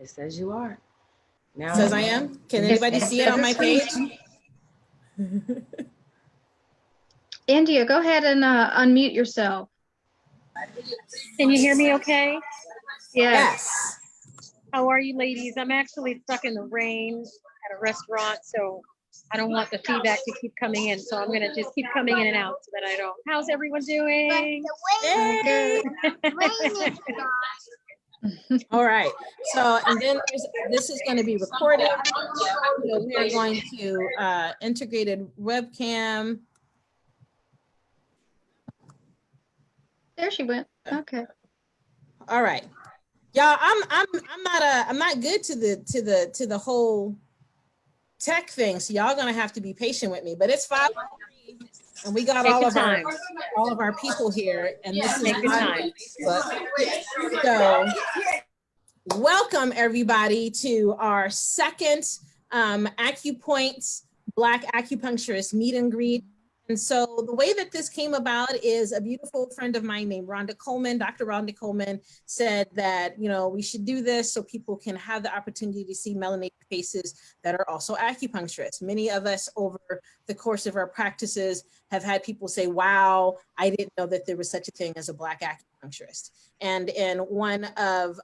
It says you are. Now It says I am. Can anybody see it on my page? India, go ahead and unmute yourself. Can you hear me okay? Yes. How are you ladies? I'm actually stuck in the rain at a restaurant, so I don't want the feedback to keep coming in. So I'm going to just keep coming in and out so that I don't. How's everyone doing? Yay. All right. So, and then this is going to be recorded. So we are going to integrated webcam. There she went. Okay. All right. Y'all, I'm not good to the whole tech thing. So y'all gonna have to be patient with me, but it's 5:03 and we got all of our people here, and this is live on Facebook. So welcome everybody to our second Acu-points Black Acupuncturist meet and greet. And so the way that this came about is a beautiful friend of mine named Rhonda Coleman, Dr. Rhonda Coleman, said that, you know, we should do this so people can have the opportunity to see melanated faces that are also acupuncturists. Many of us over the course of our practices have had people say, wow, I didn't know that there was such a thing as a Black acupuncturist. And in one of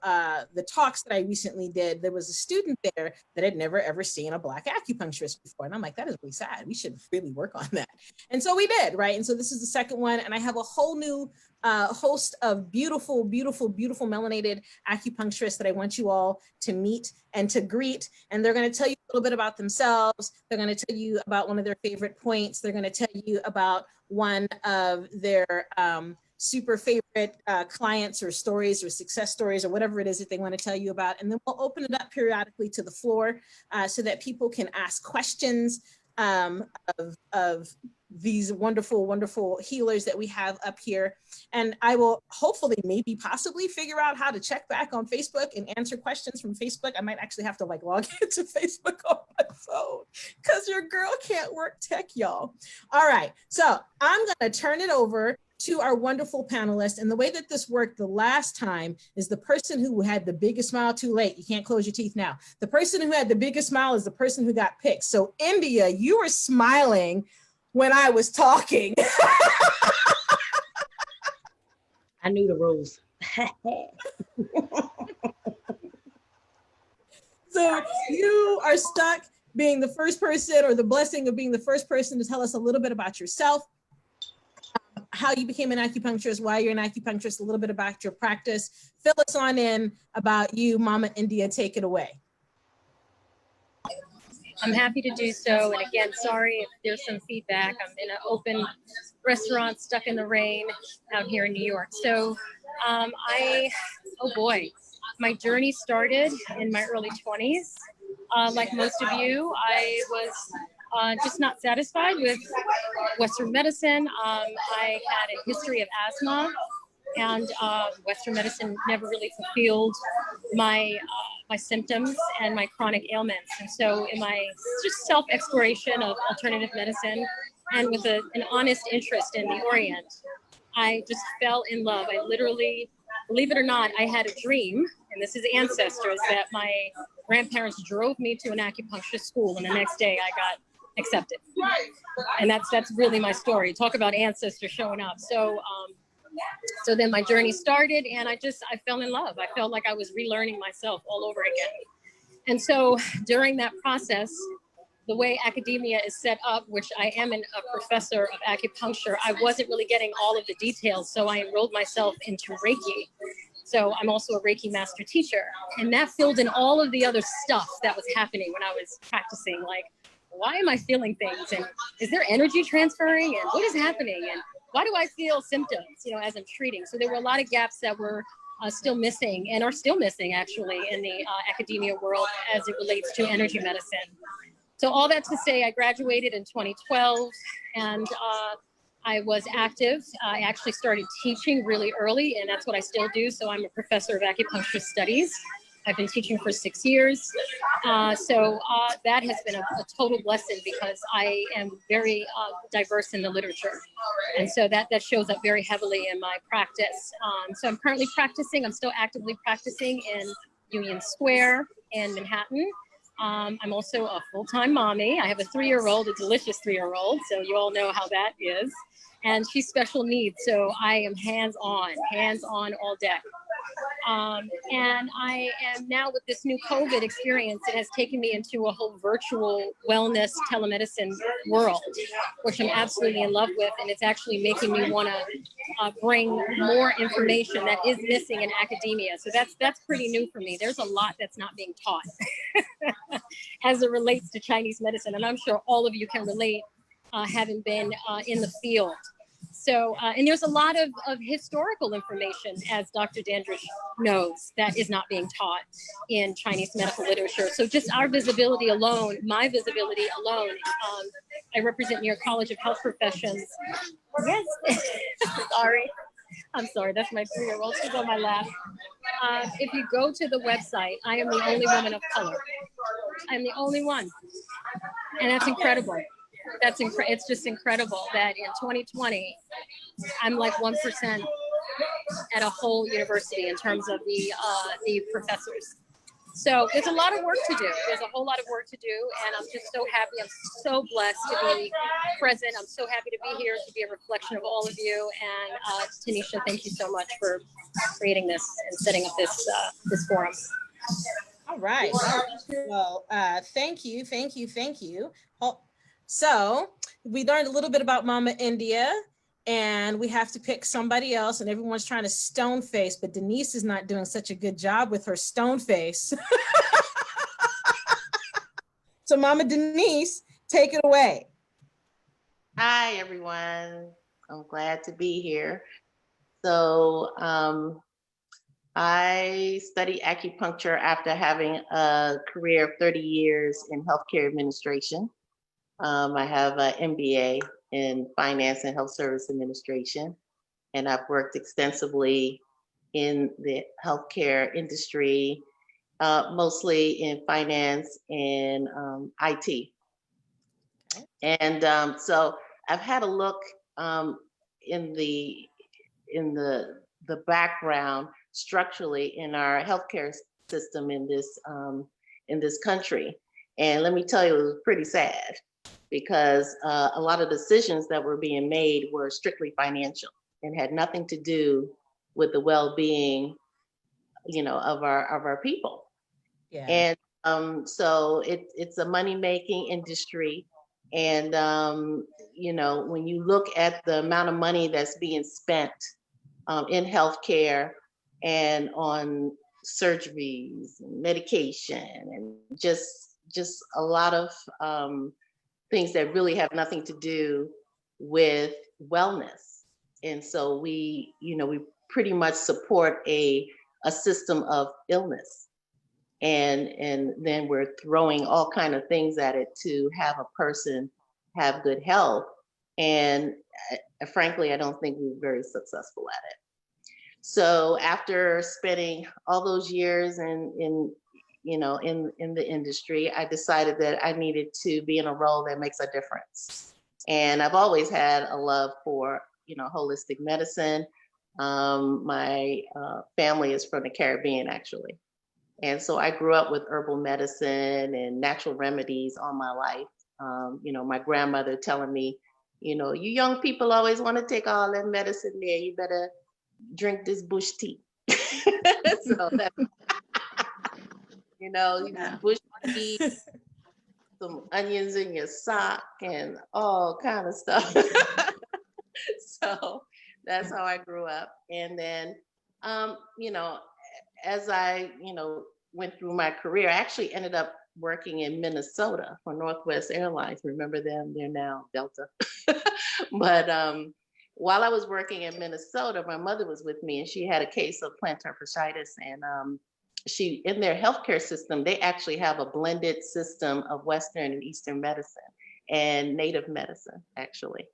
the talks that I recently did, there was a student there that had never ever seen a Black acupuncturist before. And I'm like, that is really sad. We should really work on that. And so we did, right? And so this is the second one. And I have a whole new host of beautiful, beautiful, beautiful melanated acupuncturists that I want you all to meet and to greet. And they're going to tell you a little bit about themselves. They're going to tell you about one of their favorite points. They're going to tell you about one of their super favorite clients or stories or success stories or whatever it is that they want to tell you about. And then we'll open it up periodically to the floor so that people can ask questions of these wonderful, wonderful healers that we have up here. And I will hopefully maybe possibly figure out how to check back on Facebook and answer questions from Facebook. I might actually have to like log into Facebook on my phone because your girl can't work tech, y'all. All right, so I'm gonna turn it over to our wonderful panelists. And the way that this worked the last time is the person who had the biggest smile, too late, you can't close your teeth now. The person who had the biggest smile is the person who got picked. So India, you were smiling when I was talking. I knew the rules. So you are stuck being the first person, or the blessing of being the first person to tell us a little bit about yourself, how you became an acupuncturist, why you're an acupuncturist, a little bit about your practice. Fill us on in about you, Mama India. Take it away. I'm happy to do so. And again, sorry if there's some feedback. I'm in an open restaurant stuck in the rain out here in New York. So oh boy, my journey started in my early 20s. Like most of you, I was just not satisfied with Western medicine. I had a history of asthma, and Western medicine never really fulfilled my my symptoms and my chronic ailments. And so in my just self-exploration of alternative medicine, and with an honest interest in the Orient, I just fell in love. I literally, believe it or not, I had a dream, and this is ancestors, that my grandparents drove me to an acupuncture school, and the next day I got accepted. And that's really my story. Talk about ancestors showing up. So then my journey started, and I fell in love. I felt like I was relearning myself all over again. And so during that process, the way academia is set up, which I am a professor of acupuncture, I wasn't really getting all of the details. So I enrolled myself into Reiki. So I'm also a Reiki master teacher, and that filled in all of the other stuff that was happening when I was practicing. Like, why am I feeling things? And is there energy transferring? And what is happening? And why do I feel symptoms, as I'm treating? So there were a lot of gaps that were still missing, and are still missing actually in the academia world as it relates to energy medicine. So all that to say, I graduated in 2012, and I was active. I actually started teaching really early, and that's what I still do. So I'm a professor of acupuncture studies. I've been teaching for 6 years. So that has been a total blessing, because I am very diverse in the literature. And so that shows up very heavily in my practice. So I'm currently practicing. I'm still actively practicing in Union Square in Manhattan. I'm also a full-time mommy. I have a 3-year-old, a delicious 3-year-old. So you all know how that is. And she's special needs. So I am hands-on all day. And I am now with this new COVID experience, it has taken me into a whole virtual wellness telemedicine world, which I'm absolutely in love with. And it's actually making me want to bring more information that is missing in academia. So that's pretty new for me. There's a lot that's not being taught as it relates to Chinese medicine. And I'm sure all of you can relate, having been in the field. So, and there's a lot of historical information, as Dr. Dandridge knows, that is not being taught in Chinese medical literature. So just our visibility alone, my visibility alone, I represent New York College of Health Professions. Yes, sorry. I'm sorry, that's my 3-year-old, she's on my lap. If you go to the website, I am the only woman of color. I'm the only one, and that's incredible. It's just incredible that in 2020, I'm like 1% at a whole university in terms of the professors. So there's a lot of work to do. There's a whole lot of work to do, and I'm just so happy. I'm so blessed to be present. I'm so happy to be here, to be a reflection of all of you. And Tanisha, thank you so much for creating this and setting up this forum. All right. Well, thank you. So we learned a little bit about Mama India, and we have to pick somebody else, and everyone's trying to stone face, but Denise is not doing such a good job with her stone face. So Mama Denise, take it away. Hi, everyone. I'm glad to be here. So I studied acupuncture after having a career of 30 years in healthcare administration. I have an MBA in finance and health service administration, and I've worked extensively in the healthcare industry, mostly in finance and IT. And so I've had a look in the background structurally in our healthcare system in this country, and let me tell you, it was pretty sad because a lot of decisions that were being made were strictly financial and had nothing to do with the well-being, of our people. Yeah. And so it's a money-making industry. And, when you look at the amount of money that's being spent in healthcare and on surgeries and medication and just a lot of things that really have nothing to do with wellness. And so we pretty much support a system of illness. And then we're throwing all kind of things at it to have a person have good health. And frankly, I don't think we're very successful at it. So after spending all those years in the industry, I decided that I needed to be in a role that makes a difference. And I've always had a love for, holistic medicine. My family is from the Caribbean, actually. And so I grew up with herbal medicine and natural remedies all my life. My grandmother telling me, you young people always want to take all that medicine there. You better drink this bush tea. So that's, bush tea, some onions in your sock and all kind of stuff. So that's how I grew up. And then, as I, went through my career, I actually ended up working in Minnesota for Northwest Airlines. Remember them? They're now Delta. But while I was working in Minnesota, my mother was with me, and she had a case of plantar fasciitis. And she, in their healthcare system, they actually have a blended system of Western and Eastern medicine and Native medicine, actually.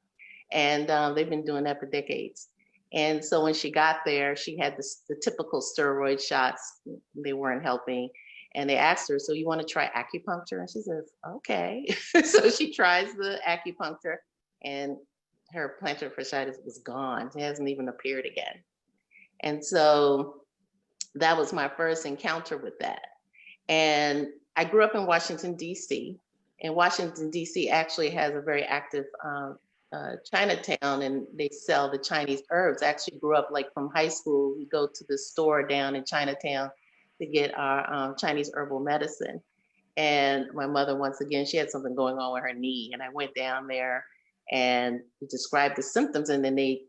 And they've been doing that for decades. And so when she got there, she had the typical steroid shots. They weren't helping. And they asked her, so you want to try acupuncture? And she says, okay. So she tries the acupuncture, and her plantar fasciitis was gone. It hasn't even appeared again. And so that was my first encounter with that. And I grew up in Washington, D.C., and Washington, D.C. actually has a very active Chinatown, and they sell the Chinese herbs. I actually grew up like from high school. We go to the store down in Chinatown to get our Chinese herbal medicine. And my mother, once again, she had something going on with her knee. And I went down there and described the symptoms, and then they,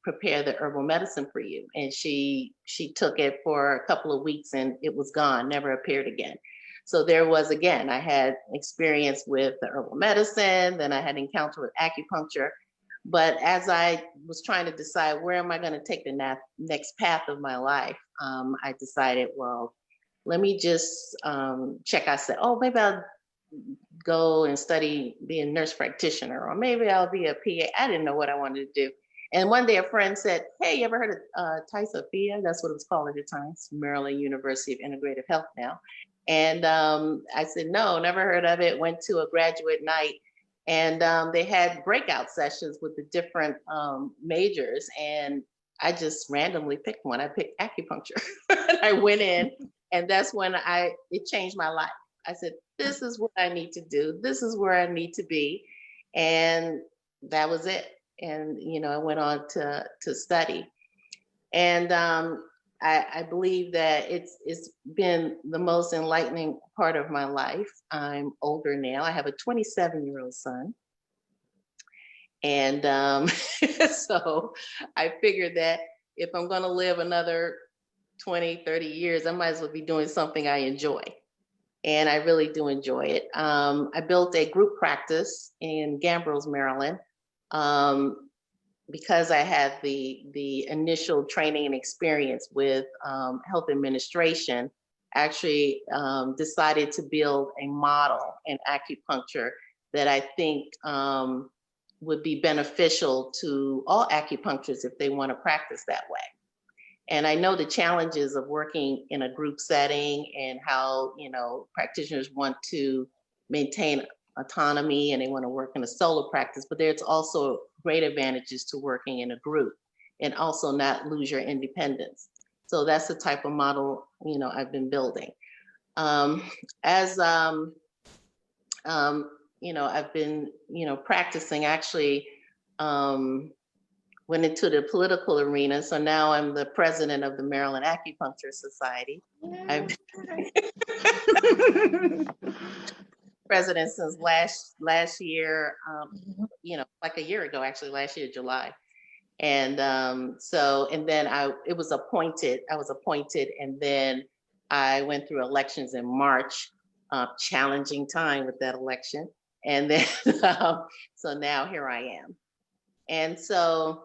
prepare the herbal medicine for you. And she took it for a couple of weeks and it was gone, never appeared again. So there was, again, I had experience with the herbal medicine, then I had encounter with acupuncture. But as I was trying to decide where am I going to take the next path of my life, I decided, well, let me just check. I said, oh, maybe I'll go and study, be a nurse practitioner, or maybe I'll be a PA. I didn't know what I wanted to do. And one day a friend said, hey, you ever heard of Sophia? That's what it was called at the time. It's Maryland University of Integrative Health now. And I said, no, never heard of it. Went to a graduate night, and they had breakout sessions with the different majors. And I just randomly picked one. I picked acupuncture. And I went in, and that's when it changed my life. I said, this is what I need to do. This is where I need to be. And that was it. And, I went on to study. And I believe that it's been the most enlightening part of my life. I'm older now. I have a 27-year-old son. And so I figured that if I'm going to live another 20, 30 years, I might as well be doing something I enjoy. And I really do enjoy it. I built a group practice in Gambrills, Maryland, because I had the initial training and experience with health administration. Actually decided to build a model in acupuncture that I think would be beneficial to all acupuncturists if they want to practice that way. And I know the challenges of working in a group setting and how, practitioners want to maintain autonomy and they want to work in a solo practice, but there's also great advantages to working in a group and also not lose your independence. So that's the type of model, I've been building. I've been, practicing, actually, went into the political arena. So now I'm the president of the Maryland Acupuncturist Society. I've been president since last year, like a year ago, actually, last year, July. And and then I was appointed, and then I went through elections in March, challenging time with that election. And then, so now here I am. And so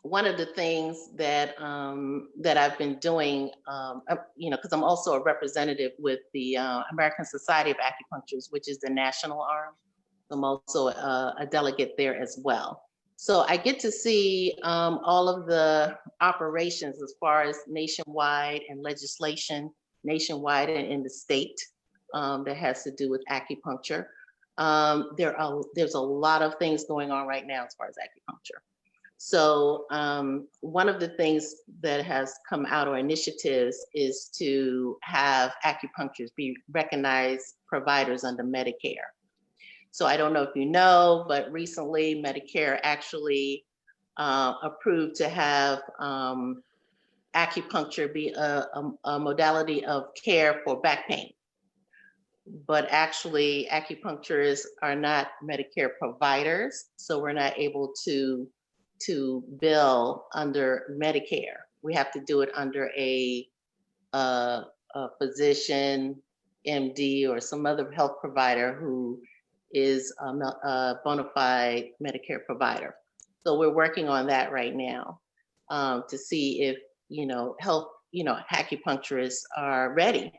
one of the things that I've been doing, because I'm also a representative with the American Society of Acupuncturists, which is the national arm. I'm also a delegate there as well. So I get to see all of the operations as far as nationwide and legislation nationwide and in the state that has to do with acupuncture. There's a lot of things going on right now as far as acupuncture. So one of the things that has come out, or initiatives, is to have acupuncturists be recognized providers under Medicare. So I don't know if you know, but recently Medicare actually approved to have acupuncture be a modality of care for back pain. But actually acupuncturists are not Medicare providers, so we're not able to bill under Medicare. We have to do it under a physician, MD, or some other health provider who is a bona fide Medicare provider. So we're working on that right now to see if, acupuncturists are ready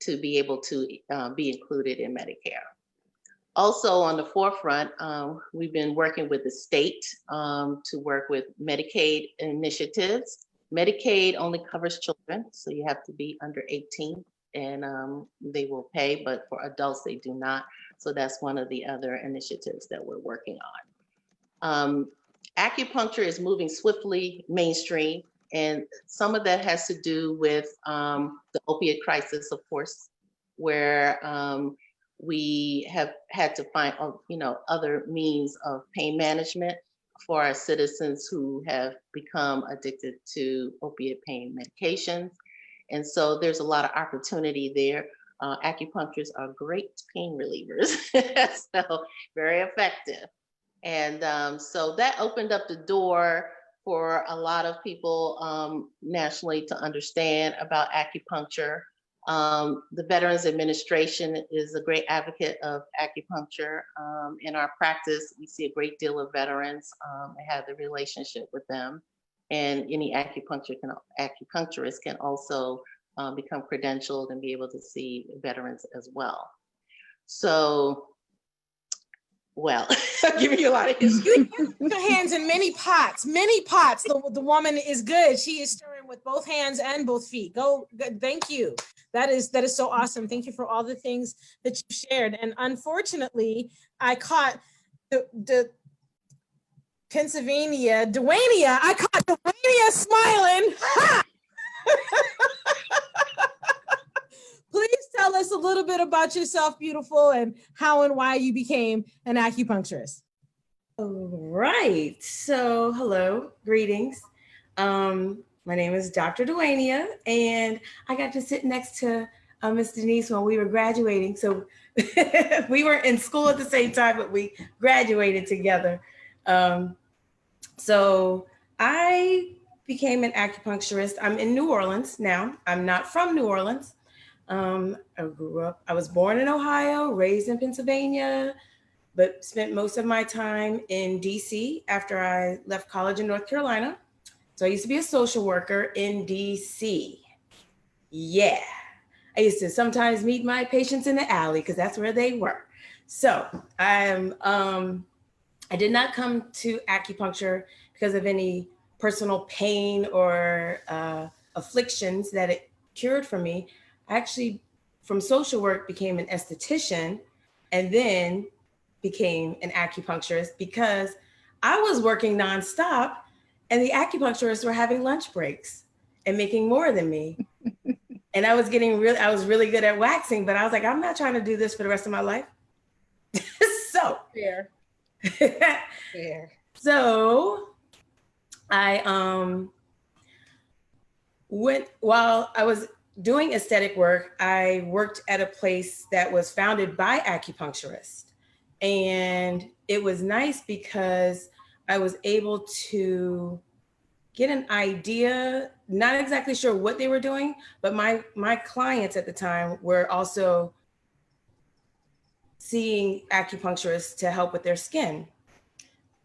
to be able to be included in Medicare. Also on the forefront, we've been working with the state to work with Medicaid initiatives. Medicaid only covers children, so you have to be under 18 and they will pay, but for adults, they do not. So that's one of the other initiatives that we're working on. Acupuncture is moving swiftly mainstream. And some of that has to do with the opiate crisis, of course, where we have had to find, other means of pain management for our citizens who have become addicted to opiate pain medications. And so there's a lot of opportunity there. Acupuncturists are great pain relievers, so very effective. And so that opened up the door for a lot of people nationally to understand about acupuncture. The Veterans Administration is a great advocate of acupuncture. In our practice, we see a great deal of veterans and have the relationship with them. And any acupuncturist can also become credentialed and be able to see veterans as well. So, well, I'm giving you a lot of history. Your hands in many pots, many pots. The woman is good. She is stirring with both hands and both feet. Go, good. Thank you. That is so awesome. Thank you for all the things that you shared. And unfortunately, I caught the Pennsylvania, Dwania. I caught Dwania smiling. Ha! Please tell us a little bit about yourself, beautiful, and how and why you became an acupuncturist. All right. So, hello, greetings. My name is Dr. Dwania, and I got to sit next to Miss Denise when we were graduating. So we weren't in school at the same time, but we graduated together. So I became an acupuncturist. I'm in New Orleans now. I'm not from New Orleans. I was born in Ohio, raised in Pennsylvania, but spent most of my time in DC after I left college in North Carolina. So I used to be a social worker in DC. Yeah. I used to sometimes meet my patients in the alley because that's where they were. So I did not come to acupuncture because of any personal pain or afflictions that it cured for me. I actually, from social work, became an esthetician and then became an acupuncturist because I was working nonstop and the acupuncturists were having lunch breaks and making more than me. And I was really good at waxing, but I was like, I'm not trying to do this for the rest of my life. So Fair. Fair. So I while I was doing aesthetic work, I worked at a place that was founded by acupuncturists. And it was nice because I was able to get an idea, not exactly sure what they were doing, but my clients at the time were also seeing acupuncturists to help with their skin.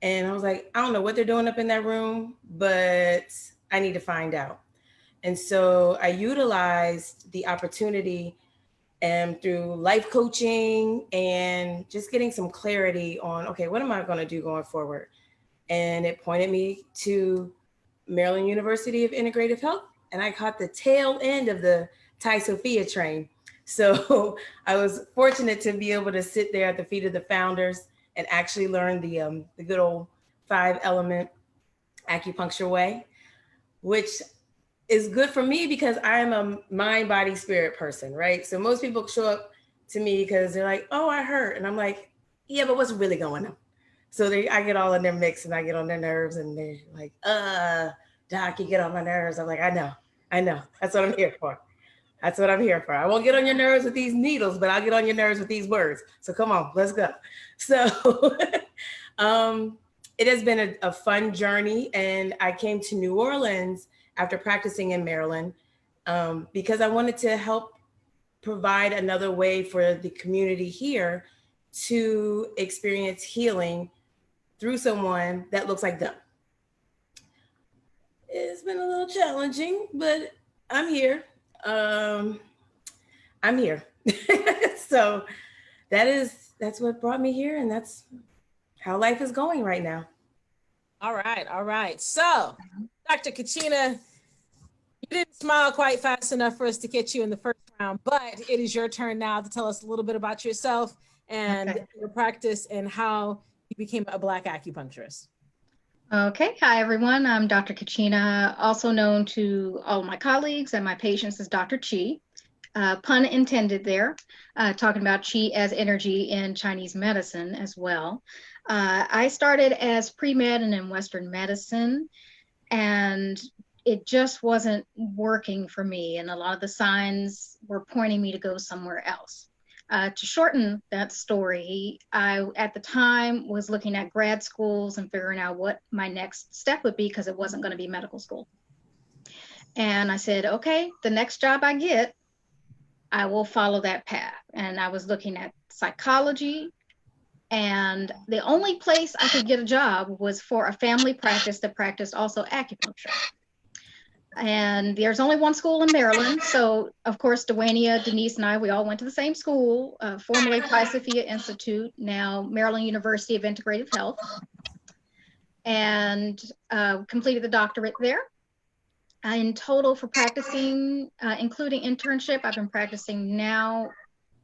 And I was like, I don't know what they're doing up in that room, but I need to find out. And so I utilized the opportunity through life coaching and just getting some clarity on, okay, what am I going to do going forward? And it pointed me to Maryland University of Integrative Health. And I caught the tail end of the Thai Sophia train. So I was fortunate to be able to sit there at the feet of the founders and actually learn the good old 5-element acupuncture way, which is good for me because I'm a mind, body, spirit person, right? So most people show up to me because they're like, oh, I hurt. And I'm like, yeah, but what's really going on? So I get all in their mix and I get on their nerves and they're like, doc, you get on my nerves. I'm like, I know. That's what I'm here for. That's what I'm here for. I won't get on your nerves with these needles, but I'll get on your nerves with these words. So come on, let's go. So it has been a fun journey. And I came to New Orleans after practicing in Maryland because I wanted to help provide another way for the community here to experience healing through someone that looks like them. It's been a little challenging, but I'm here. So that's what brought me here, and that's how life is going right now. All right. So, Dr. Kachina, you didn't smile quite fast enough for us to get you in the first round, but it is your turn now to tell us a little bit about yourself and your practice and how you became a Black acupuncturist. Okay, hi everyone. I'm Dr. Kachina, also known to all my colleagues and my patients as Dr. Chi. Pun intended there, talking about Chi as energy in Chinese medicine as well. I started as pre-med and in Western medicine, and it just wasn't working for me, and a lot of the signs were pointing me to go somewhere else. To shorten that story, I, at the time, was looking at grad schools and figuring out what my next step would be because it wasn't going to be medical school. And I said, okay, the next job I get, I will follow that path. And I was looking at psychology, and the only place I could get a job was for a family practice that practiced also acupuncture. And there's only one school in Maryland. So, of course, Dwania, Denise, and I, we all went to the same school, formerly Pi Sophia Institute, now Maryland University of Integrative Health, and completed the doctorate there. In total for practicing, including internship, I've been practicing now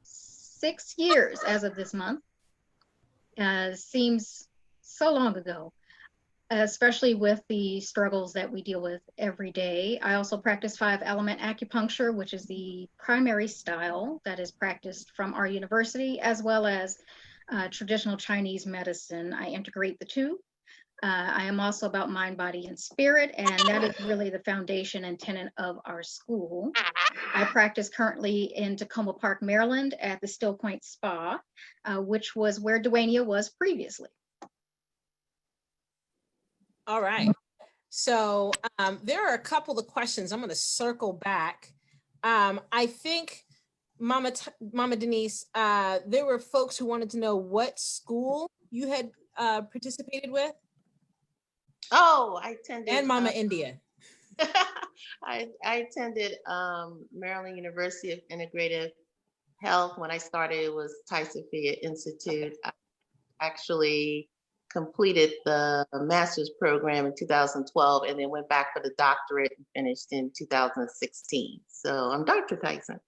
6 years as of this month. Seems so long ago, especially with the struggles that we deal with every day. I also practice 5-element acupuncture, which is the primary style that is practiced from our university, as well as traditional Chinese medicine. I integrate the two. I am also about mind, body, and spirit, and that is really the foundation and tenet of our school. I practice currently in Tacoma Park, Maryland at the Still Point Spa, which was where Dwania was previously. All right. So there are a couple of questions. I'm going to circle back. I think, Mama Denise, there were folks who wanted to know what school you had participated with. Oh, I attended. And Mama India. I attended Maryland University of Integrative Health. When I started, it was Pi Sophia Institute. I actually completed the master's program in 2012 and then went back for the doctorate and finished in 2016. So I'm Dr. Tyson.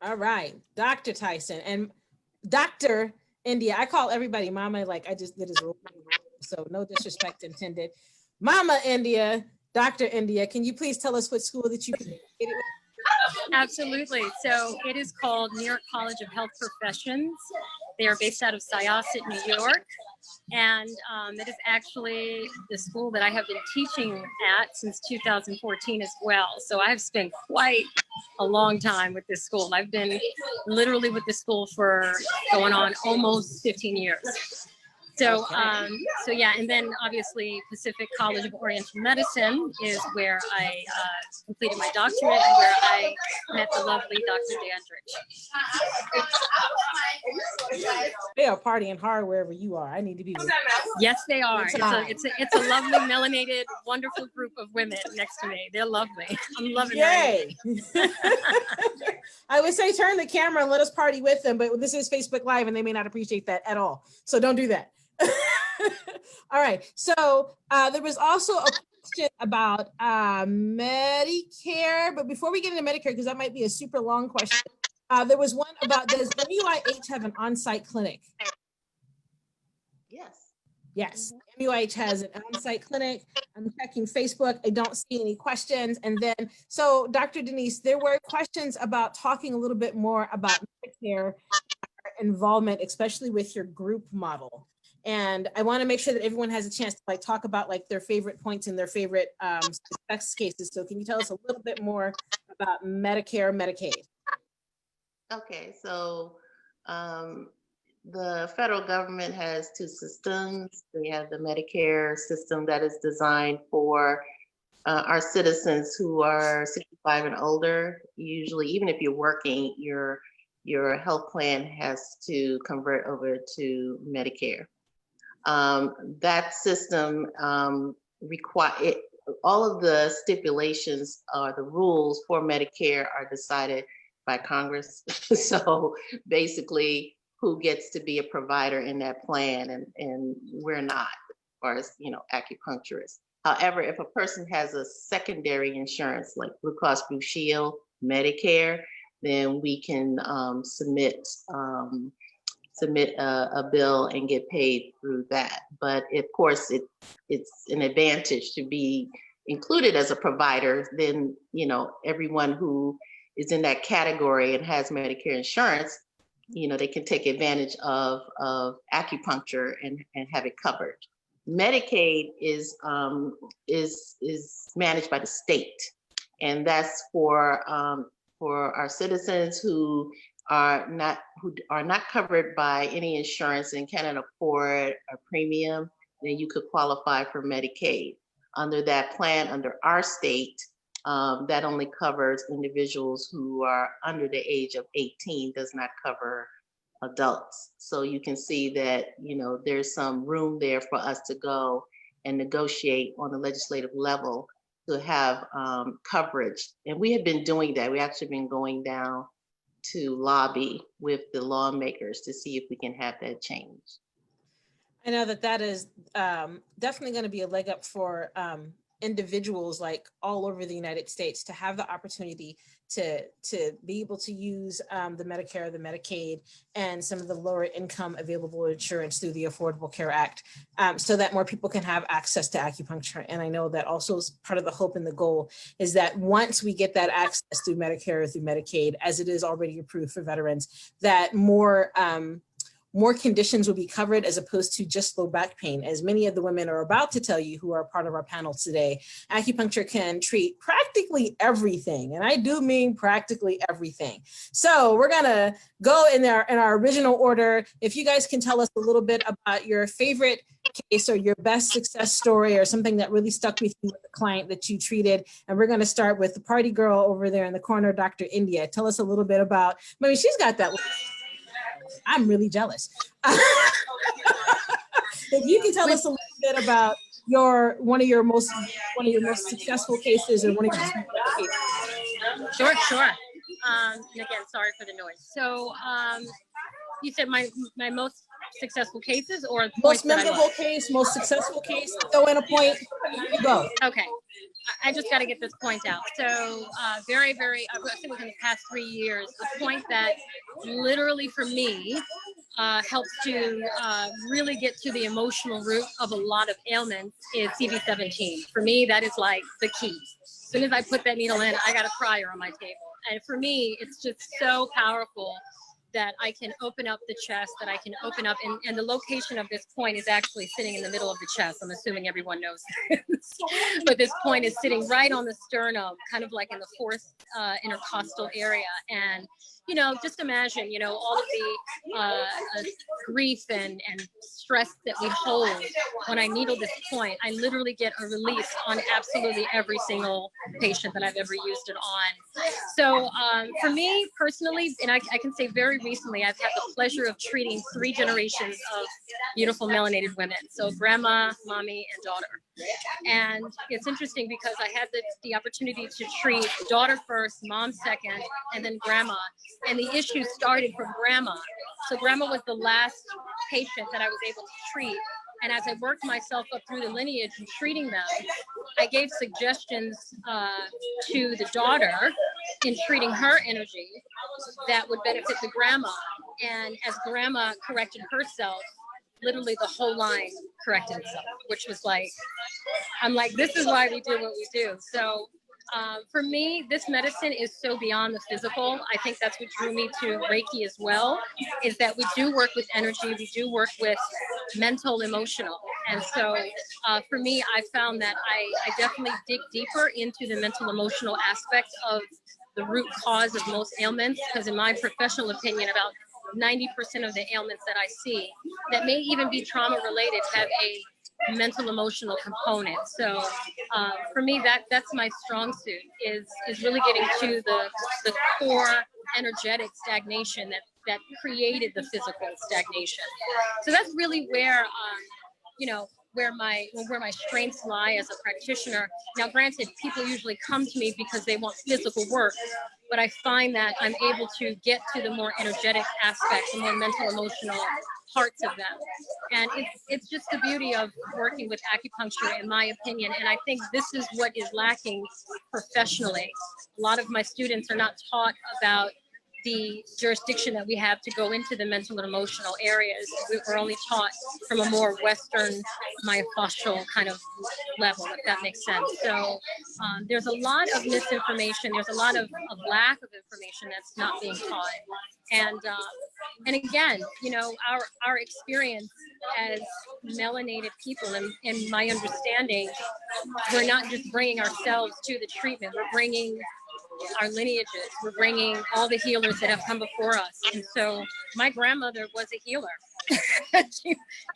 All right, Dr. Tyson and Dr. India. I call everybody Mama, like I just did his role, so no disrespect intended. Mama India, Dr. India, can you please tell us what school that you participated with? Absolutely. So it is called New York College of Health Professions. They are based out of Syosset, New York. And it is actually the school that I have been teaching at since 2014 as well. So I have spent quite a long time with this school. I've been literally with this school for going on almost 15 years. So, so yeah, and then obviously Pacific College of Oriental Medicine is where I completed my doctorate and where I met the lovely Dr. Dandridge. They are partying hard wherever you are. I need to be with you. Yes, they are. It's a lovely, melanated, wonderful group of women next to me. They're lovely. I'm loving it. I would say turn the camera and let us party with them, but this is Facebook Live and they may not appreciate that at all. So don't do that. All right. So there was also a question about Medicare, but before we get into Medicare, because that might be a super long question, there was one about, does MUIH have an on-site clinic? Yes. Yes, MUIH has an on-site clinic. I'm checking Facebook. I don't see any questions. And then, so Dr. Denise, there were questions about talking a little bit more about Medicare involvement, especially with your group model. And I want to make sure that everyone has a chance to like talk about like their favorite points and their favorite success cases. So can you tell us a little bit more about Medicare, Medicaid? Okay, so the federal government has two systems. They have the Medicare system that is designed for our citizens who are 65 and older. Usually, even if you're working, your health plan has to convert over to Medicare. That system all of the stipulations or the rules for Medicare are decided by Congress. So basically, who gets to be a provider in that plan, and we're not, as far as acupuncturists. However, if a person has a secondary insurance like Blue Cross Blue Shield, Medicare, then we can submit submit a bill and get paid through that. But of course, it's an advantage to be included as a provider. Then, everyone who is in that category and has Medicare insurance, they can take advantage of acupuncture and have it covered. Medicaid is managed by the state, and that's for our citizens who are not covered by any insurance and cannot afford a premium. Then you could qualify for Medicaid. Under that plan, under our state, that only covers individuals who are under the age of 18, does not cover adults. So you can see that, there's some room there for us to go and negotiate on the legislative level to have coverage. And we have been doing that. We actually been going down to lobby with the lawmakers to see if we can have that change. I know that is definitely going to be a leg up for individuals like all over the United States to have the opportunity to be able to use the Medicare, the Medicaid, and some of the lower income available insurance through the Affordable Care Act, so that more people can have access to acupuncture. And I know that also is part of the hope and the goal is that once we get that access through Medicare or through Medicaid, as it is already approved for veterans, that more conditions will be covered as opposed to just low back pain. As many of the women are about to tell you who are part of our panel today, acupuncture can treat practically everything. And I do mean practically everything. So we're gonna go in our original order. If you guys can tell us a little bit about your favorite case or your best success story or something that really stuck with you with the client that you treated. And we're gonna start with the party girl over there in the corner, Dr. India. Tell us a little bit about, she's got that. I'm really jealous. If you can tell us a little bit about one of your most successful cases or one of your cases. Sure. And again, sorry for the noise. So you said my most successful cases or most memorable case, most successful case. Throw in a point. You go. Okay. I just got to get this point out. So very, very, I think within the past 3 years, the point that literally for me helps to really get to the emotional root of a lot of ailments is CV17. For me, that is like the key. As soon as I put that needle in, I got a crier on my table. And for me, it's just so powerful that I can open up the chest, that I can open up, and the location of this point is actually sitting in the middle of the chest. I'm assuming everyone knows this. But this point is sitting right on the sternum, kind of like in the fourth intercostal area. And, just imagine, all of the grief and stress that we hold when I needle this point. I literally get a release on absolutely every single patient that I've ever used it on. So for me personally, and I can say very recently, I've had the pleasure of treating 3 generations of beautiful melanated women. So grandma, mommy, and daughter. And it's interesting because I had the opportunity to treat daughter first, mom second, and then grandma. And the issue started from grandma. So grandma was the last patient that I was able to treat. And as I worked myself up through the lineage and treating them, I gave suggestions to the daughter in treating her energy that would benefit the grandma. And as grandma corrected herself, literally the whole line corrected itself, which was like, I'm like, this is why we do what we do. So for me, this medicine is so beyond the physical. I think that's what drew me to Reiki as well, is that we do work with energy. We do work with mental, emotional. And so for me, I found that I definitely dig deeper into the mental, emotional aspect of the root cause of most ailments, because in my professional opinion, about 90% of the ailments that I see that may even be trauma related have a mental emotional component. So for me, that's my strong suit is really getting to the core energetic stagnation that created the physical stagnation. So that's really where where my strengths lie as a practitioner. Now, granted, people usually come to me because they want physical work, but I find that I'm able to get to the more energetic aspects, the more mental, emotional parts of them. And it's just the beauty of working with acupuncture, in my opinion. And I think this is what is lacking professionally. A lot of my students are not taught about the jurisdiction that we have to go into the mental and emotional areas. We're only taught from a more Western myofascial kind of level, if that makes sense. So there's a lot of misinformation. There's a lot of lack of information that's not being taught. And again, you know, our experience as melanated people, and my understanding, we're not just bringing ourselves to the treatment. We're bringing our lineages. We're bringing all the healers that have come before us. And so my grandmother was a healer.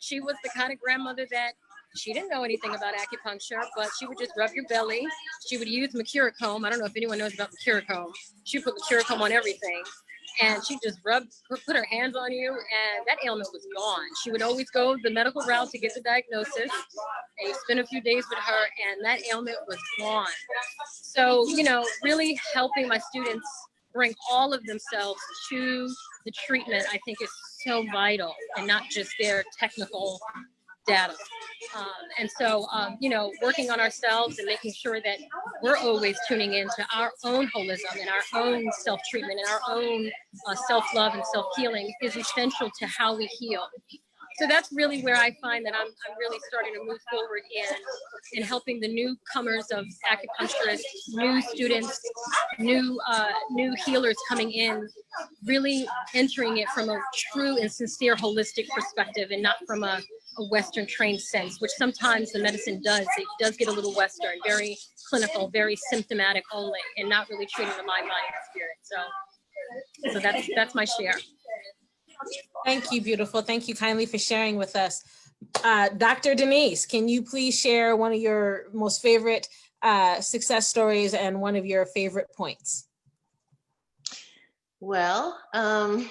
she was the kind of grandmother that she didn't know anything about acupuncture, but she would just rub your belly. She would use mercurochrome. I don't know if anyone knows about mercurochrome. She would put mercurochrome on everything. And she just put her hands on you, and that ailment was gone. She would always go the medical route to get the diagnosis. And you spend a few days with her, and that ailment was gone. So, you know, really helping my students bring all of themselves to the treatment, I think, is so vital, and not just their technical data. And so, you know, working on ourselves and making sure that we're always tuning into our own holism and our own self-treatment and our own self-love and self-healing is essential to how we heal. So that's really where I find that I'm really starting to move forward in helping the newcomers of acupuncturists, new students, new healers coming in, really entering it from a true and sincere holistic perspective, and not from a Western trained sense, which sometimes the medicine does. It does get a little Western, very clinical, very symptomatic only, and not really treating the mind, body, and spirit. So that's my share. Thank you, beautiful. Thank you kindly for sharing with us. Dr. Denise, can you please share one of your most favorite success stories and one of your favorite points? Well, I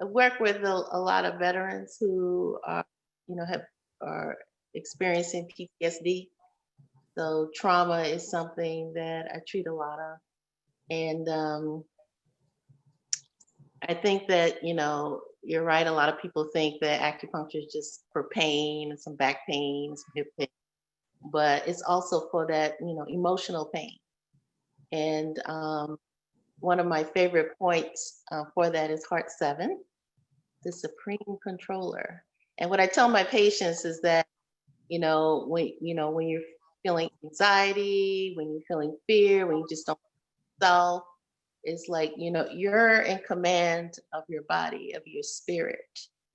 work with a lot of veterans who are, you know, are experiencing PTSD. So trauma is something that I treat a lot of. And I think that, you know, you're right. A lot of people think that acupuncture is just for pain and some back pain, some hip pain, but it's also for that, you know, emotional pain. And one of my favorite points for that is Heart 7, the supreme controller. And what I tell my patients is that, when you're feeling anxiety, when you're feeling fear, when you just don't self, it's like, you're in command of your body, of your spirit,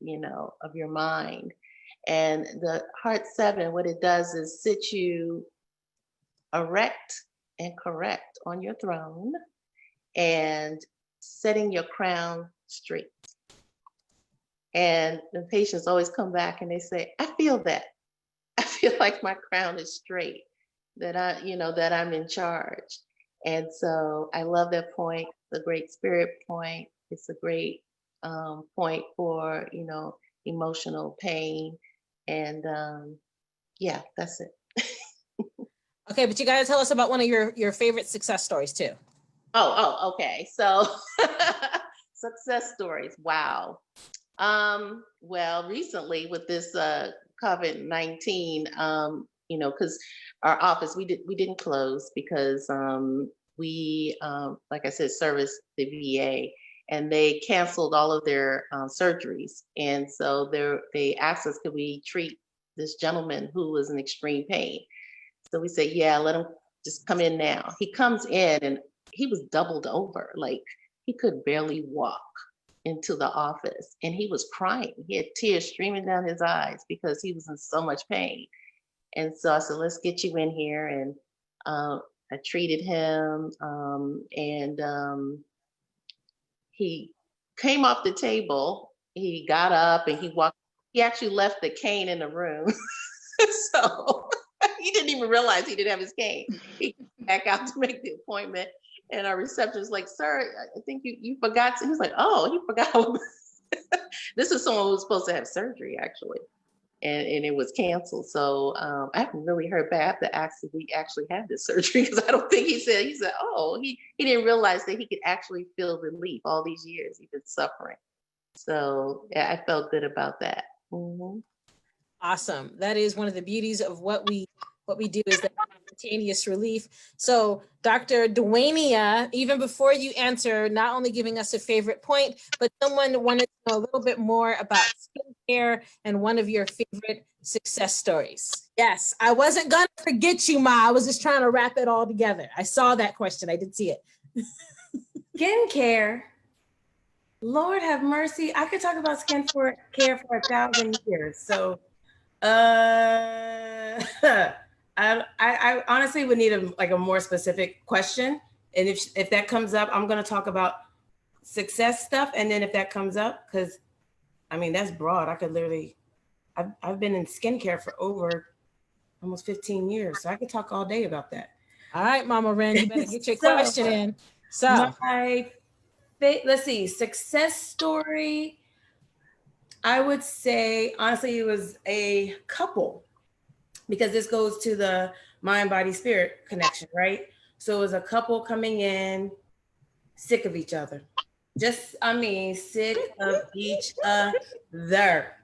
of your mind. And the Heart 7, what it does is sit you erect and correct on your throne and setting your crown straight. And the patients always come back and they say, I feel that. I feel like my crown is straight, that that I'm in charge. And so I love that point. It's a great spirit point. It's a great point for, emotional pain. And yeah, that's it. Okay, but you got to tell us about one of your favorite success stories too. Oh, okay. So success stories. Wow. Well, recently with this COVID-19, because our office, we didn't close because we, like I said, service the VA, and they canceled all of their surgeries. And so they asked us, could we treat this gentleman who was in extreme pain? So we said, yeah, let him just come in now. He comes in and he was doubled over, like he could barely walk into the office, and he was crying. He had tears streaming down his eyes because he was in so much pain. And so I said, let's get you in here. And I treated him, and he came off the table. He got up and he walked. He actually left the cane in the room. So he didn't even realize he didn't have his cane. He came back out to make the appointment. And our receptionist was like, sir, I think you forgot. He was like, oh, he forgot. This is someone who was supposed to have surgery, actually. And it was canceled. So I haven't really heard back. I have to ask if we actually had this surgery, because I don't think he said, oh, he didn't realize that he could actually feel relief all these years he's been suffering. So yeah, I felt good about that. Mm-hmm. Awesome. That is one of the beauties of what we do, is that instantaneous relief. So Dr. Duania, even before you answer, not only giving us a favorite point, but someone wanted to know a little bit more about skincare and one of your favorite success stories. Yes, I wasn't gonna forget you, Ma. I was just trying to wrap it all together. I saw that question. I did see it. Skincare. Lord have mercy. I could talk about care for 1,000 years. So I honestly would need a more specific question. And if that comes up, I'm gonna talk about success stuff. And then if that comes up, because I mean that's broad. I could literally I've been in skincare for over almost 15 years. So I could talk all day about that. All right, Mama Ren, you better get your So, question in. So let's see, success story. I would say honestly, it was a couple, because this goes to the mind, body, spirit connection, right? So it was a couple coming in sick of each other. Sick of each other.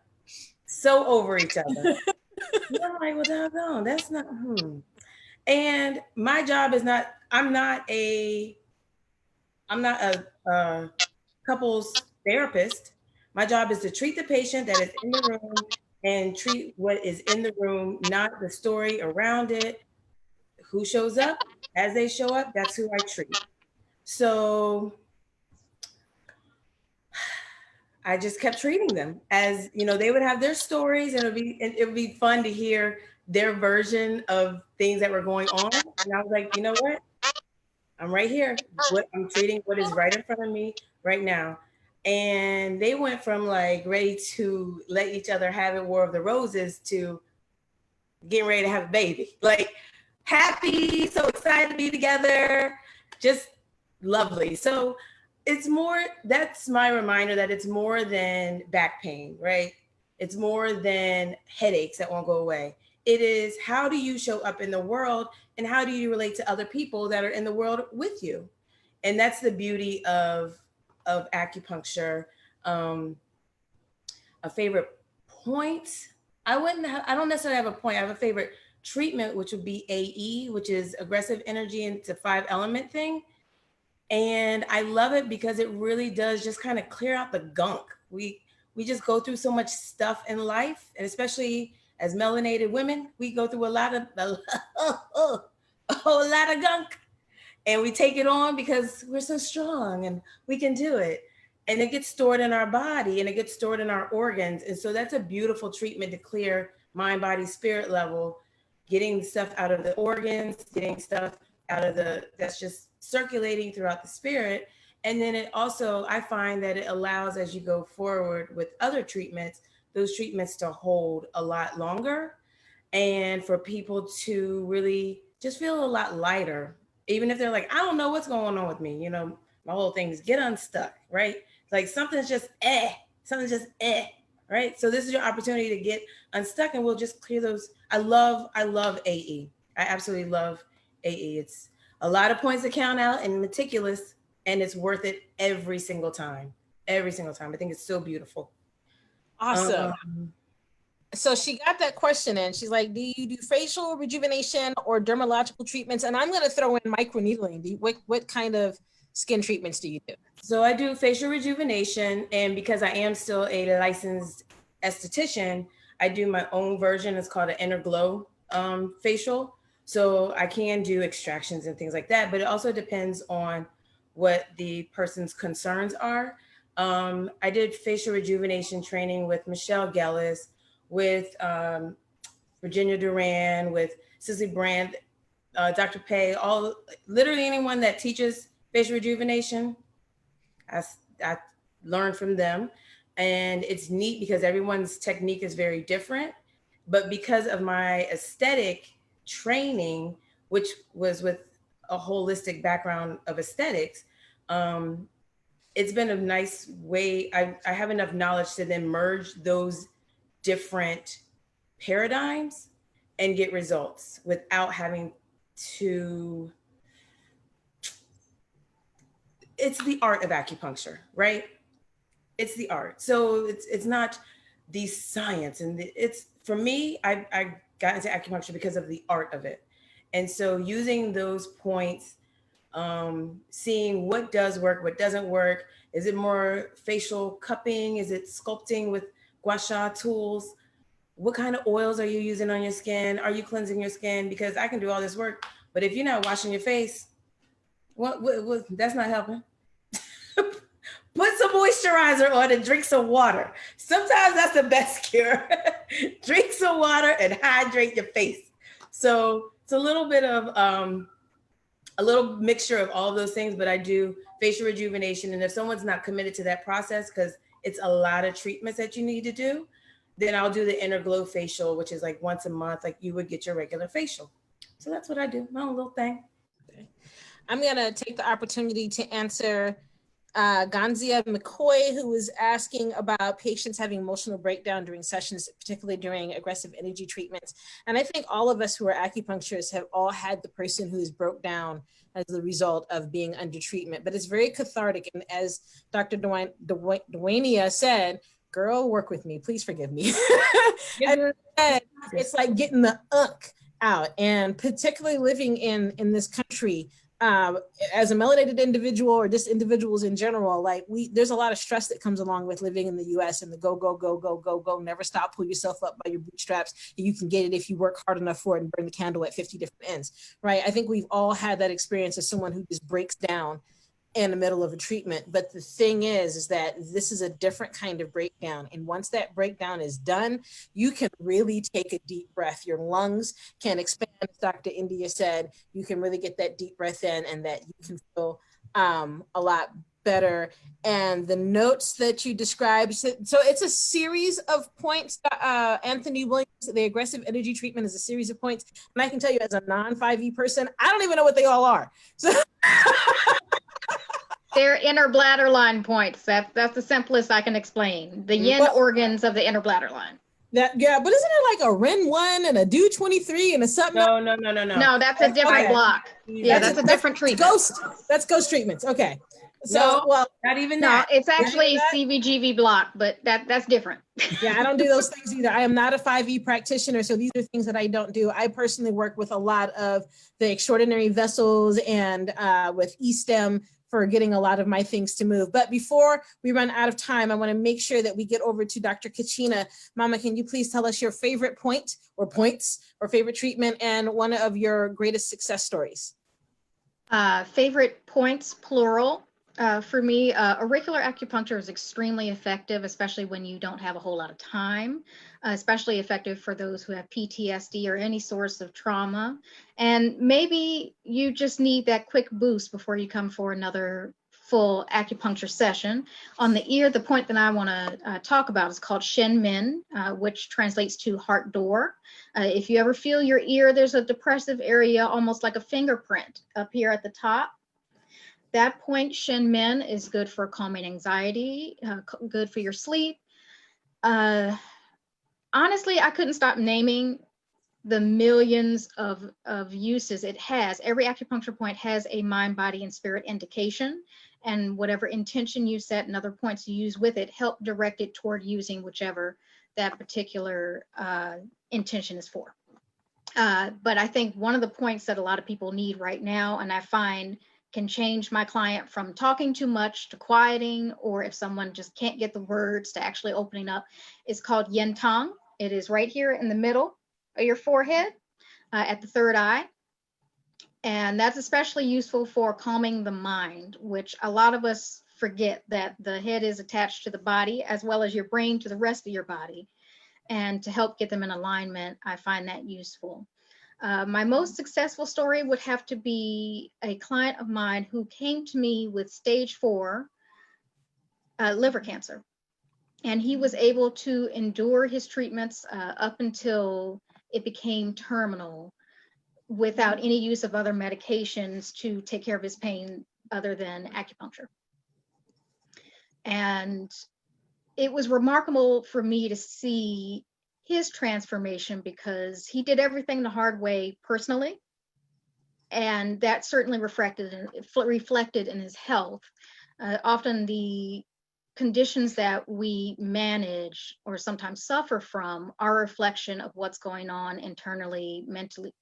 So over each other. And I'm like, well, doggone, that's not, And my job is not, I'm not a couples therapist. My job is to treat the patient that is in the room and treat what is in the room, not the story around it. Who shows up as they show up, that's who I treat. So I just kept treating them as, they would have their stories, and it would be fun to hear their version of things that were going on. And I was like, you know what? I'm right here. What I'm treating, what is right in front of me right now. And they went from like ready to let each other have it, War of the Roses, to getting ready to have a baby. Like happy, so excited to be together, just lovely. So that's my reminder that it's more than back pain, right? It's more than headaches that won't go away. It is, how do you show up in the world, and how do you relate to other people that are in the world with you? And that's the beauty of acupuncture. A favorite point, I don't necessarily have a point. I have a favorite treatment, which would be AE, which is aggressive energy into 5-element thing. And I love it because it really does just kind of clear out the gunk. We just go through so much stuff in life, and especially as melanated women, we go through a whole lot of gunk, and we take it on because we're so strong and we can do it. And it gets stored in our body, and it gets stored in our organs. And so that's a beautiful treatment to clear mind, body, spirit level, getting stuff out of the organs, getting stuff out of that's just circulating throughout the spirit. And then it also, I find that it allows, as you go forward with other treatments, those treatments to hold a lot longer, and for people to really just feel a lot lighter, even if they're like, I don't know what's going on with me. My whole thing is get unstuck, right? Like something's just right? So this is your opportunity to get unstuck, and we'll just clear those. I love AE. I absolutely love AE. It's a lot of points to count out and meticulous, and it's worth it every single time. Every single time. I think it's so beautiful. Awesome. So she got that question in. She's like, do you do facial rejuvenation or dermatological treatments? And I'm going to throw in microneedling. What kind of skin treatments do you do? So I do facial rejuvenation, and because I am still a licensed esthetician, I do my own version. It's called an Inner Glow facial. So I can do extractions and things like that, but it also depends on what the person's concerns are. I did facial rejuvenation training with Michelle Gellis, with Virginia Duran, with Cicely Brand, Dr. Pei, literally anyone that teaches facial rejuvenation. I learned from them, and it's neat because everyone's technique is very different. But because of my aesthetic training, which was with a holistic background of aesthetics, it's been a nice way. I have enough knowledge to then merge those different paradigms and get results without having to. It's the art of acupuncture, right? It's the art. So it's not the science, and it's, for me, I got into acupuncture because of the art of it. And so using those points, seeing what does work, what doesn't work. Is it more facial cupping? Is it sculpting with gua sha tools? What kind of oils are you using on your skin? Are you cleansing your skin? Because I can do all this work, but if you're not washing your face, what that's not helping. Put some moisturizer on and drink some water. Sometimes that's the best cure. Drink some water and hydrate your face. So it's a little bit of a little mixture of all of those things, but I do facial rejuvenation. And if someone's not committed to that process, because it's a lot of treatments that you need to do, then I'll do the inner glow facial, which is like once a month, like you would get your regular facial. So that's what I do, my own little thing. I'm going to take the opportunity to answer Ganzia McCoy, who was asking about patients having emotional breakdown during sessions, particularly during aggressive energy treatments. And I think all of us who are acupuncturists have all had the person who is broke down as the result of being under treatment, but it's very cathartic. And as Dr. Dwania said, girl, work with me, please forgive me. It's like getting the out, and particularly living in this country, as a melanated individual or just individuals in general, like there's a lot of stress that comes along with living in the US and the go, never stop, pull yourself up by your bootstraps. You can get it if you work hard enough for it and burn the candle at 50 different ends, right? I think we've all had that experience as someone who just breaks down in the middle of a treatment. But the thing is that this is a different kind of breakdown. And once that breakdown is done, you can really take a deep breath. Your lungs can expand, as Dr. India said. You can really get that deep breath in, and that you can feel a lot better. And the notes that you described, so it's a series of points, Anthony Williams, the aggressive energy treatment is a series of points. And I can tell you, as a non-5E person, I don't even know what they all are. So They're inner bladder line points. That's the simplest I can explain. The yin organs of the inner bladder line. But isn't it like a Ren 1 and a Do 23 and a something? No. No, that's a different block. Yeah, that's a different treatment. That's ghost treatments. Okay. So, no, well, not even no, that. it's actually CVGV block, but that's different. Yeah, I don't do those things either. I am not a 5E practitioner, so these are things that I don't do. I personally work with a lot of the extraordinary vessels and with E-stem for getting a lot of my things to move. But before we run out of time, I want to make sure that we get over to Dr. Kachina. Mama, can you please tell us your favorite point or points or favorite treatment and one of your greatest success stories? Favorite points, plural. For me, auricular acupuncture is extremely effective, especially when you don't have a whole lot of time, especially effective for those who have PTSD or any source of trauma. And maybe you just need that quick boost before you come for another full acupuncture session. On the ear, the point that I want to talk about is called Shen Min, which translates to heart door. If you ever feel your ear, there's a depressive area, almost like a fingerprint up here at the top. That point, Shen Min, is good for calming anxiety, good for your sleep. Honestly, I couldn't stop naming the millions of uses it has. Every acupuncture point has a mind, body, and spirit indication, and whatever intention you set and other points you use with it help direct it toward using whichever that particular intention is for. But I think one of the points that a lot of people need right now, and I find can change my client from talking too much to quieting, or if someone just can't get the words to actually opening up, is called Yin Tong. It is right here in the middle of your forehead at the third eye. And that's especially useful for calming the mind, which a lot of us forget that the head is attached to the body as well as your brain to the rest of your body. And to help get them in alignment, I find that useful. My most successful story would have to be a client of mine who came to me with stage 4 liver cancer. And he was able to endure his treatments up until it became terminal without any use of other medications to take care of his pain other than acupuncture. And it was remarkable for me to see his transformation because he did everything the hard way personally. And that certainly reflected in his health. Often the conditions that we manage or sometimes suffer from are a reflection of what's going on internally, mentally,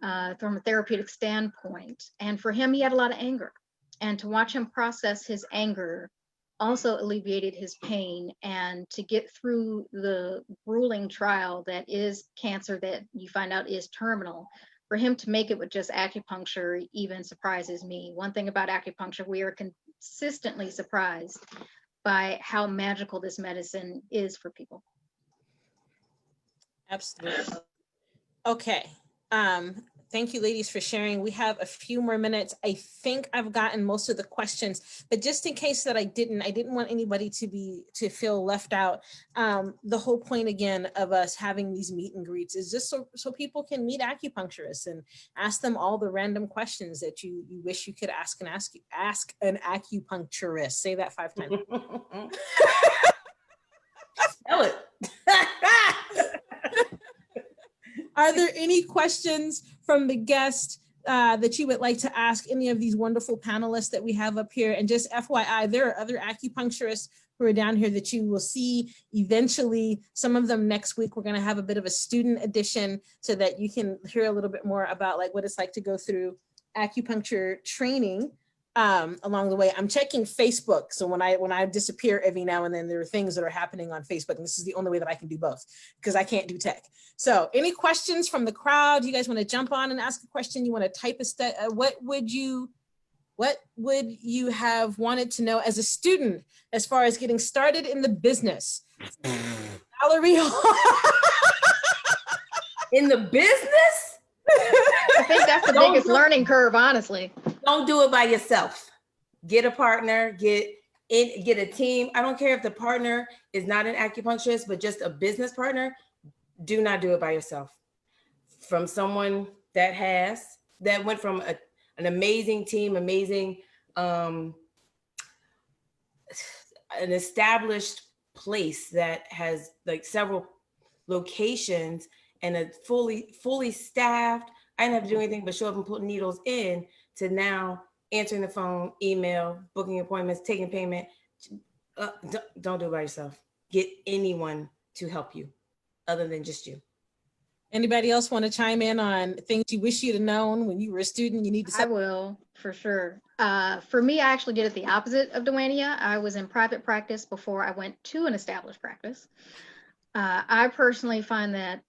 from a therapeutic standpoint. And for him, he had a lot of anger. And to watch him process his anger also alleviated his pain. And to get through the grueling trial that is cancer that you find out is terminal, for him to make it with just acupuncture even surprises me. One thing about acupuncture, we are consistently surprised by how magical this medicine is for people. Absolutely. Okay. Thank you, ladies, for sharing. We have a few more minutes. I think I've gotten most of the questions, but just in case that I didn't want anybody to feel left out. The whole point again of us having these meet and greets is just so people can meet acupuncturists and ask them all the random questions that you wish you could ask an acupuncturist. Say that 5 times. Spell it. Are there any questions from the guest that you would like to ask any of these wonderful panelists that we have up here? And just FYI, there are other acupuncturists who are down here that you will see eventually. Some of them next week. We're going to have a bit of a student edition so that you can hear a little bit more about like what it's like to go through acupuncture training. Along the way, I'm checking Facebook. So when I disappear every now and then, there are things that are happening on Facebook, and this is the only way that I can do both because I can't do tech. So any questions from the crowd? You guys want to jump on and ask a question? You want to type what would you have wanted to know as a student as far as getting started in the business? Valerie. In the business? I think that's the biggest learning curve, honestly. Don't do it by yourself. Get a partner, get a team. I don't care if the partner is not an acupuncturist, but just a business partner. Do not do it by yourself. From someone that went from an amazing team, an established place that has like several locations and a fully staffed. I didn't have to do anything but show up and put needles in, to now answering the phone, email, booking appointments, taking payment. Don't do it by yourself. Get anyone to help you other than just you. Anybody else want to chime in on things you wish you'd have known when you were a student? You need to. I will, for sure. For me, I actually did it the opposite of Dwania. I was in private practice before I went to an established practice. I personally find that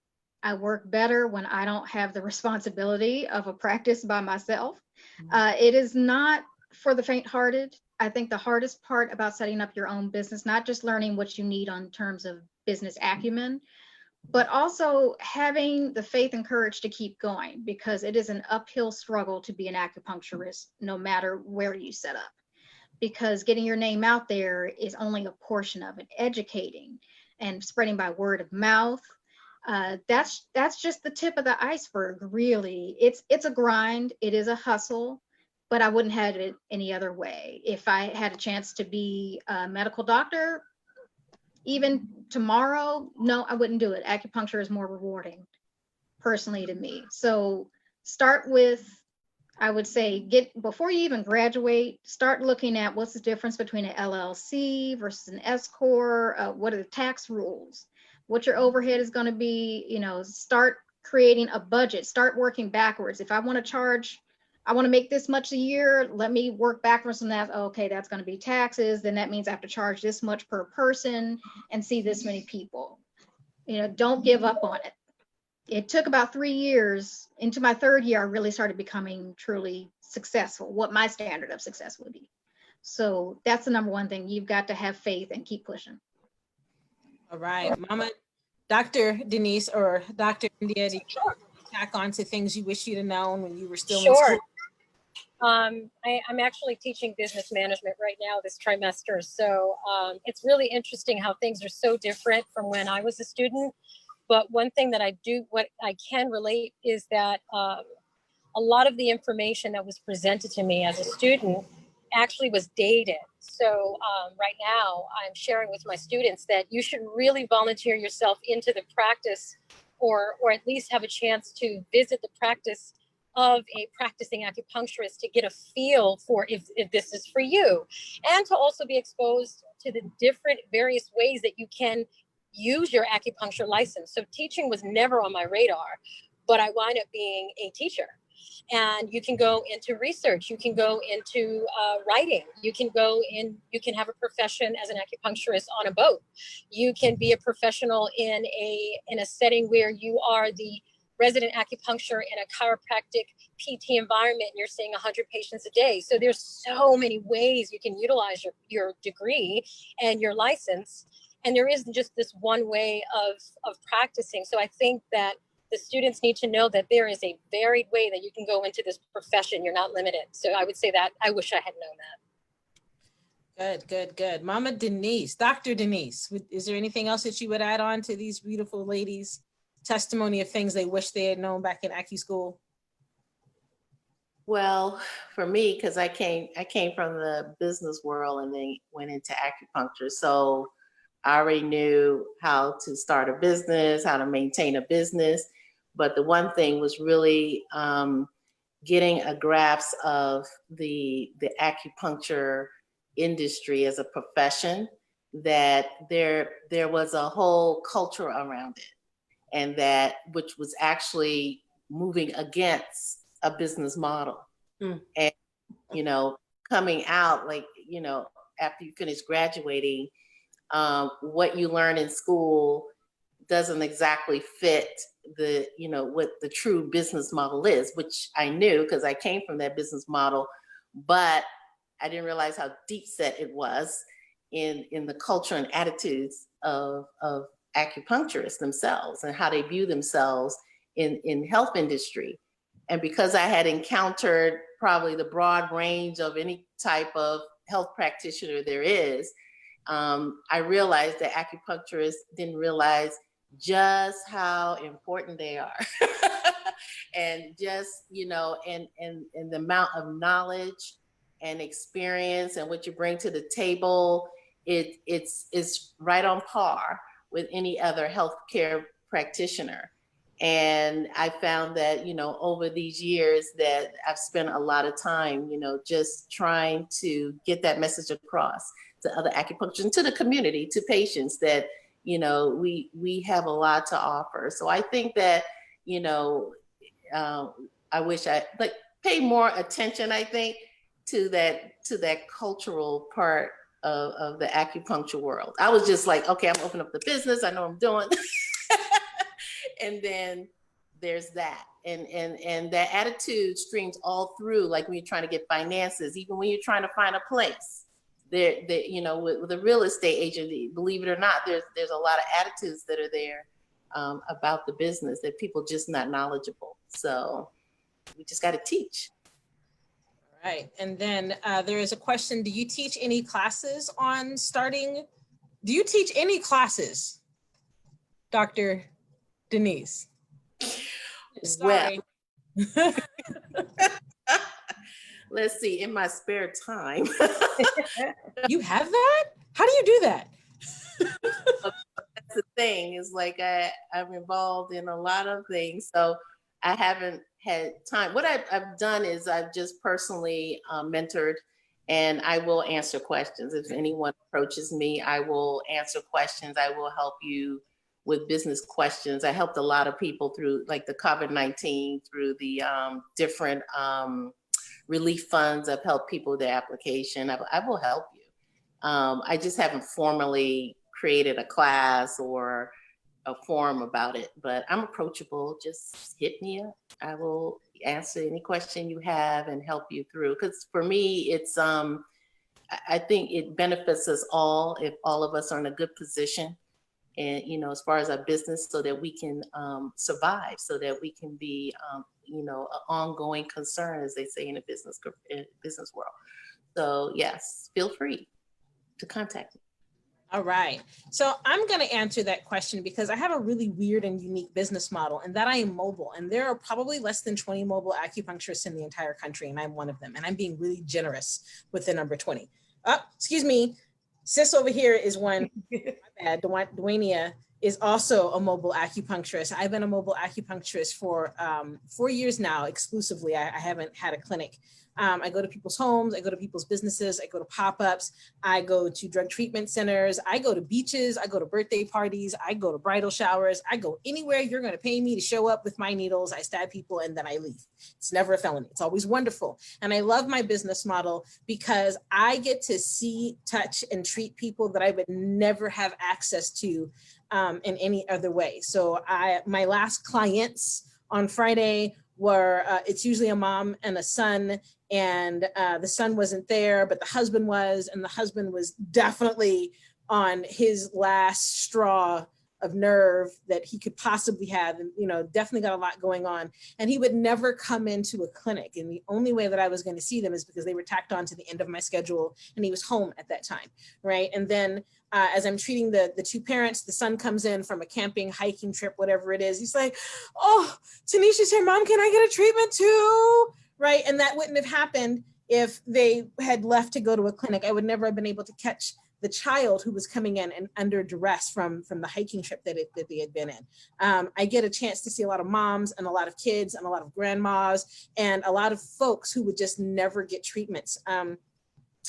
I work better when I don't have the responsibility of a practice by myself. It is not for the faint-hearted. I think the hardest part about setting up your own business, not just learning what you need on terms of business acumen, but also having the faith and courage to keep going, because it is an uphill struggle to be an acupuncturist, no matter where you set up, because getting your name out there is only a portion of it. Educating and spreading by word of mouth, that's just the tip of the iceberg, really. It's a grind, it is a hustle, but I wouldn't have it any other way. If I had a chance to be a medical doctor, even tomorrow, no, I wouldn't do it. Acupuncture is more rewarding, personally, to me. So start with, I would say, before you even graduate, start looking at what's the difference between an LLC versus an S Corp. What are the tax rules? What your overhead is going to be. Start creating a budget. Start working backwards. If I want to make this much a year, let me work backwards from that. Okay, that's going to be taxes. Then that means I have to charge this much per person and see this many people. Don't give up on it. It took about 3 years. Into my 3rd year, I really started becoming truly successful, what my standard of success would be. So that's the number one thing. You've got to have faith and keep pushing. All right, Mama, Dr. Denise or Dr. India, do you tack on to things you wish you'd have known when you were still in school? I'm actually teaching business management right now this trimester. So it's really interesting how things are so different from when I was a student. But one thing that what I can relate is that a lot of the information that was presented to me as a student actually was dated. So right now I'm sharing with my students that you should really volunteer yourself into the practice, or at least have a chance to visit the practice of a practicing acupuncturist to get a feel for if this is for you, and to also be exposed to the different various ways that you can use your acupuncture license. So teaching was never on my radar, but I wind up being a teacher. And you can go into research, you can go into writing, you can have a profession as an acupuncturist on a boat. You can be a professional in a setting where you are the resident acupuncture in a chiropractic PT environment and you're seeing 100 patients a day. So there's so many ways you can utilize your degree and your license. And there isn't just this one way of practicing. So I think that the students need to know that there is a varied way that you can go into this profession. You're not limited. So I would say that I wish I had known that. Good. Mama Denise, Dr. Denise, is there anything else that you would add on to these beautiful ladies' testimony of things they wish they had known back in Acu school? Well, for me, because I came from the business world and then went into acupuncture. So I already knew how to start a business, how to maintain a business. But the one thing was really getting a grasp of the acupuncture industry as a profession, that there was a whole culture around it, and that which was actually moving against a business model. And, you know, coming out, like, you know, after you finish graduating, what you learn in school doesn't exactly fit the, you know, what the true business model is, which I knew because I came from that business model, but I didn't realize how deep set it was in the culture and attitudes of acupuncturists themselves and how they view themselves in health industry. And because I had encountered probably the broad range of any type of health practitioner there is, I realized that acupuncturists didn't realize just how important they are. And just, you know, and the amount of knowledge and experience and what you bring to the table, it's right on par with any other healthcare practitioner. And I found that, you know, over these years that I've spent a lot of time, you know, just trying to get that message across to other acupuncturists and to the community, to patients, that, you know, we have a lot to offer. So I think that, you know, I wish I like pay more attention, I think, to that cultural part of the acupuncture world. I was just like, okay, I'm opening up the business, I know what I'm doing. And then there's that. And that attitude streams all through, like when you're trying to get finances, even when you're trying to find a place. There, you know, with a real estate agent, believe it or not, there's a lot of attitudes that are there about the business that people just not knowledgeable. So we just got to teach. All right. And then there is a question: do you teach any classes on starting? Do you teach any classes, Dr. Denise? Sorry. Well, let's see, in my spare time. You have that? How do you do that? That's the thing, is like I'm involved in a lot of things, so I haven't had time. What I've done is I've just personally mentored, and I will answer questions. If anyone approaches me, I will answer questions. I will help you with business questions. I helped a lot of people through like the COVID-19, through the different relief funds. I've helped people with their application. I will help you. I just haven't formally created a class or a forum about it, but I'm approachable. Just hit me up. I will answer any question you have and help you through. Because for me, it's I think it benefits us all if all of us are in a good position, and, you know, as far as our business, so that we can survive, so that we can be, you know, an ongoing concern, as they say in the business world. So yes, feel free to contact me. All right. So I'm going to answer that question because I have a really weird and unique business model, and that I am mobile. And there are probably less than 20 mobile acupuncturists in the entire country, and I'm one of them. And I'm being really generous with the number 20. Oh, excuse me. Sis over here is one. My bad. Dwaynia is also a mobile acupuncturist. I've been a mobile acupuncturist for 4 years now, exclusively. I haven't had a clinic. I go to people's homes, I go to people's businesses, I go to pop-ups, I go to drug treatment centers, I go to beaches, I go to birthday parties, I go to bridal showers, I go anywhere you're gonna pay me to show up with my needles, I stab people and then I leave. It's never a felony, it's always wonderful. And I love my business model because I get to see, touch, and treat people that I would never have access to in any other way. So my last clients on Friday were, it's usually a mom and a son, and the son wasn't there, but the husband was, and the husband was definitely on his last straw of nerve that he could possibly have, and definitely got a lot going on, and he would never come into a clinic, and the only way that I was going to see them is because they were tacked on to the end of my schedule, and he was home at that time, right? And then as I'm treating the two parents, the son comes in from a camping, hiking trip, whatever it is. He's like, oh, Tanisha's here, Mom, can I get a treatment too? Right, and that wouldn't have happened if they had left to go to a clinic. I would never have been able to catch the child who was coming in and under duress from the hiking trip that they had been in. I get a chance to see a lot of moms and a lot of kids and a lot of grandmas and a lot of folks who would just never get treatments.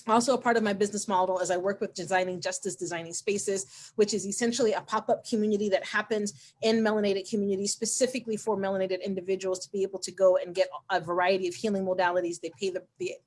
Also a part of my business model is I work with Designing Justice, Designing Spaces, which is essentially a pop-up community that happens in melanated communities, specifically for melanated individuals to be able to go and get a variety of healing modalities. They pay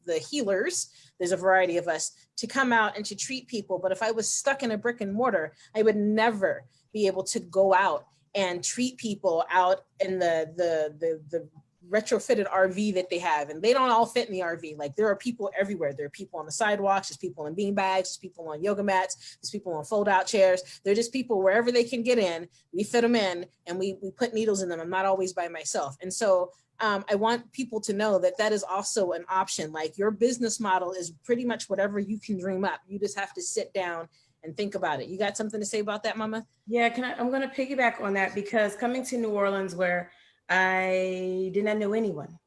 the healers, there's a variety of us, to come out and to treat people. But if I was stuck in a brick and mortar, I would never be able to go out and treat people out in the retrofitted RV that they have, and they don't all fit in the RV. Like, there are people everywhere. There are people on the sidewalks, there's people in bean bags, there's people on yoga mats, there's people on fold out chairs. They're just people wherever they can get in, we fit them in, and we put needles in them. I'm not always by myself. And so I want people to know that that is also an option. Like, your business model is pretty much whatever you can dream up. You just have to sit down and think about it. You got something to say about that, Mama? Yeah, I'm going to piggyback on that, because coming to New Orleans, where I did not know anyone,